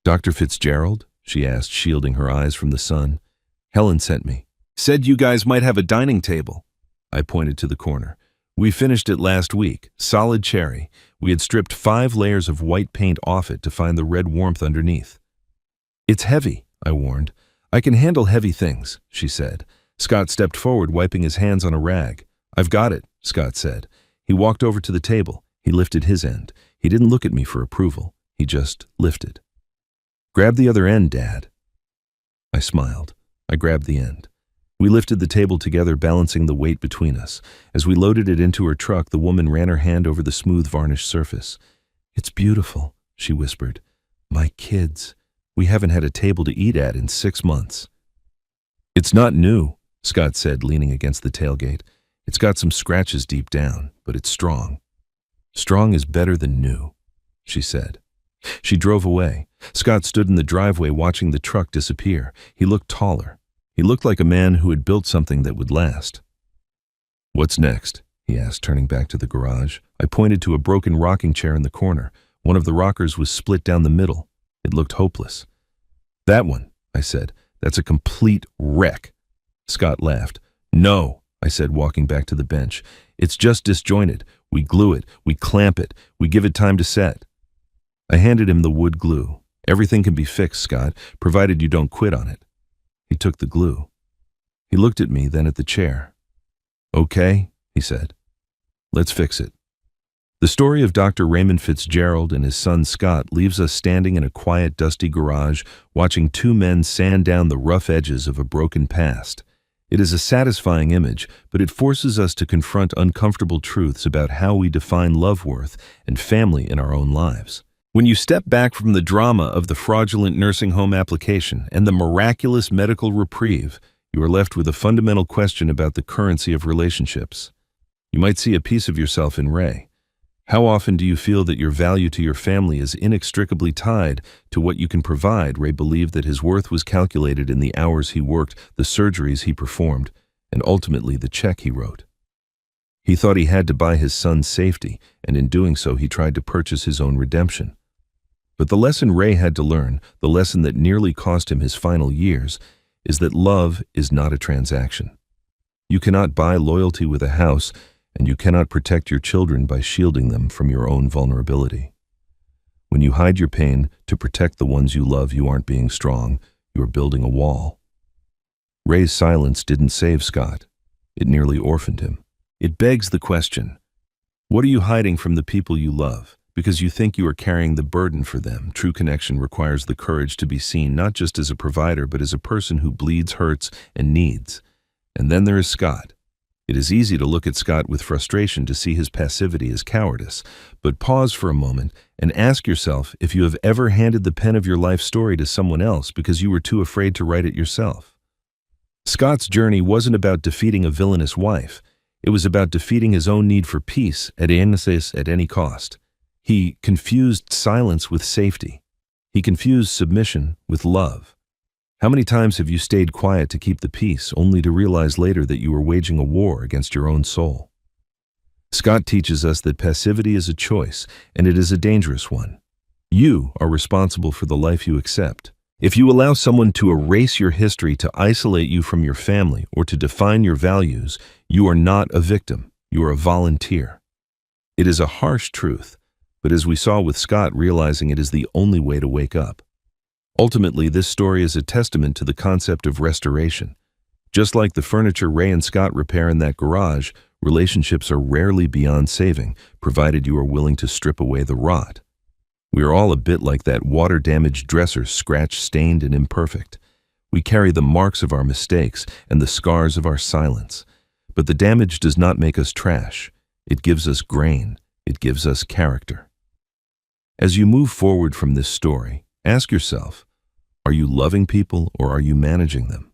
"Dr. Fitzgerald?" she asked, shielding her eyes from the sun. "Helen sent me. Said you guys might have a dining table." I pointed to the corner. "We finished it last week, solid cherry. We had stripped 5 layers of white paint off it to find the red warmth underneath." "It's heavy," I warned. "I can handle heavy things," she said. Scott stepped forward, wiping his hands on a rag. "I've got it," Scott said. He walked over to the table. He lifted his end. He didn't look at me for approval. He just lifted. "Grab the other end, Dad." I smiled. I grabbed the end. We lifted the table together, balancing the weight between us. As we loaded it into her truck, the woman ran her hand over the smooth varnished surface. "It's beautiful," she whispered. "My kids. We haven't had a table to eat at in 6 months." "It's not new," Scott said, leaning against the tailgate. "It's got some scratches deep down, but it's strong." "Strong is better than new," she said. She drove away. Scott stood in the driveway watching the truck disappear. He looked taller. He looked like a man who had built something that would last. "What's next?" he asked, turning back to the garage. I pointed to a broken rocking chair in the corner. One of the rockers was split down the middle. It looked hopeless. "That one," I said. "That's a complete wreck." Scott laughed. "No," I said, walking back to the bench. "It's just disjointed. We glue it. We clamp it. We give it time to set." I handed him the wood glue. "Everything can be fixed, Scott, provided you don't quit on it." He took the glue. He looked at me, then at the chair. "Okay," he said. "Let's fix it." The story of Dr. Raymond Fitzgerald and his son Scott leaves us standing in a quiet, dusty garage, watching 2 men sand down the rough edges of a broken past. It is a satisfying image, but it forces us to confront uncomfortable truths about how we define love-worth and family in our own lives. When you step back from the drama of the fraudulent nursing home application and the miraculous medical reprieve, you are left with a fundamental question about the currency of relationships. You might see a piece of yourself in Ray. How often do you feel that your value to your family is inextricably tied to what you can provide? Ray believed that his worth was calculated in the hours he worked, the surgeries he performed, and ultimately the check he wrote. He thought he had to buy his son's safety, and in doing so he tried to purchase his own redemption. But the lesson Ray had to learn, the lesson that nearly cost him his final years, is that love is not a transaction. You cannot buy loyalty with a house, and you cannot protect your children by shielding them from your own vulnerability. When you hide your pain to protect the ones you love, you aren't being strong, you are building a wall. Ray's silence didn't save Scott. It nearly orphaned him. It begs the question, what are you hiding from the people you love? Because you think you are carrying the burden for them. True connection requires the courage to be seen not just as a provider, but as a person who bleeds, hurts, and needs. And then there is Scott. It is easy to look at Scott with frustration, to see his passivity as cowardice. But pause for a moment and ask yourself if you have ever handed the pen of your life story to someone else because you were too afraid to write it yourself. Scott's journey wasn't about defeating a villainous wife. It was about defeating his own need for peace at any cost. He confused silence with safety. He confused submission with love. How many times have you stayed quiet to keep the peace, only to realize later that you were waging a war against your own soul? Scott teaches us that passivity is a choice, and it is a dangerous one. You are responsible for the life you accept. If you allow someone to erase your history, to isolate you from your family, or to define your values, you are not a victim. You are a volunteer. It is a harsh truth, but as we saw with Scott, realizing it is the only way to wake up. Ultimately, this story is a testament to the concept of restoration. Just like the furniture Ray and Scott repair in that garage, relationships are rarely beyond saving, provided you are willing to strip away the rot. We are all a bit like that water-damaged dresser, scratched, stained, and imperfect. We carry the marks of our mistakes and the scars of our silence. But the damage does not make us trash. It gives us grain. It gives us character. As you move forward from this story, ask yourself, are you loving people or are you managing them?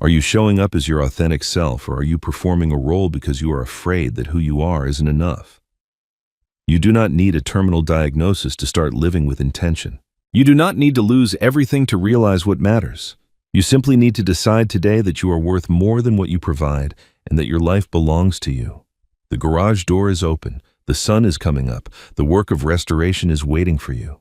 Are you showing up as your authentic self, or are you performing a role because you are afraid that who you are isn't enough? You do not need a terminal diagnosis to start living with intention. You do not need to lose everything to realize what matters. You simply need to decide today that you are worth more than what you provide and that your life belongs to you. The garage door is open. The sun is coming up. The work of restoration is waiting for you.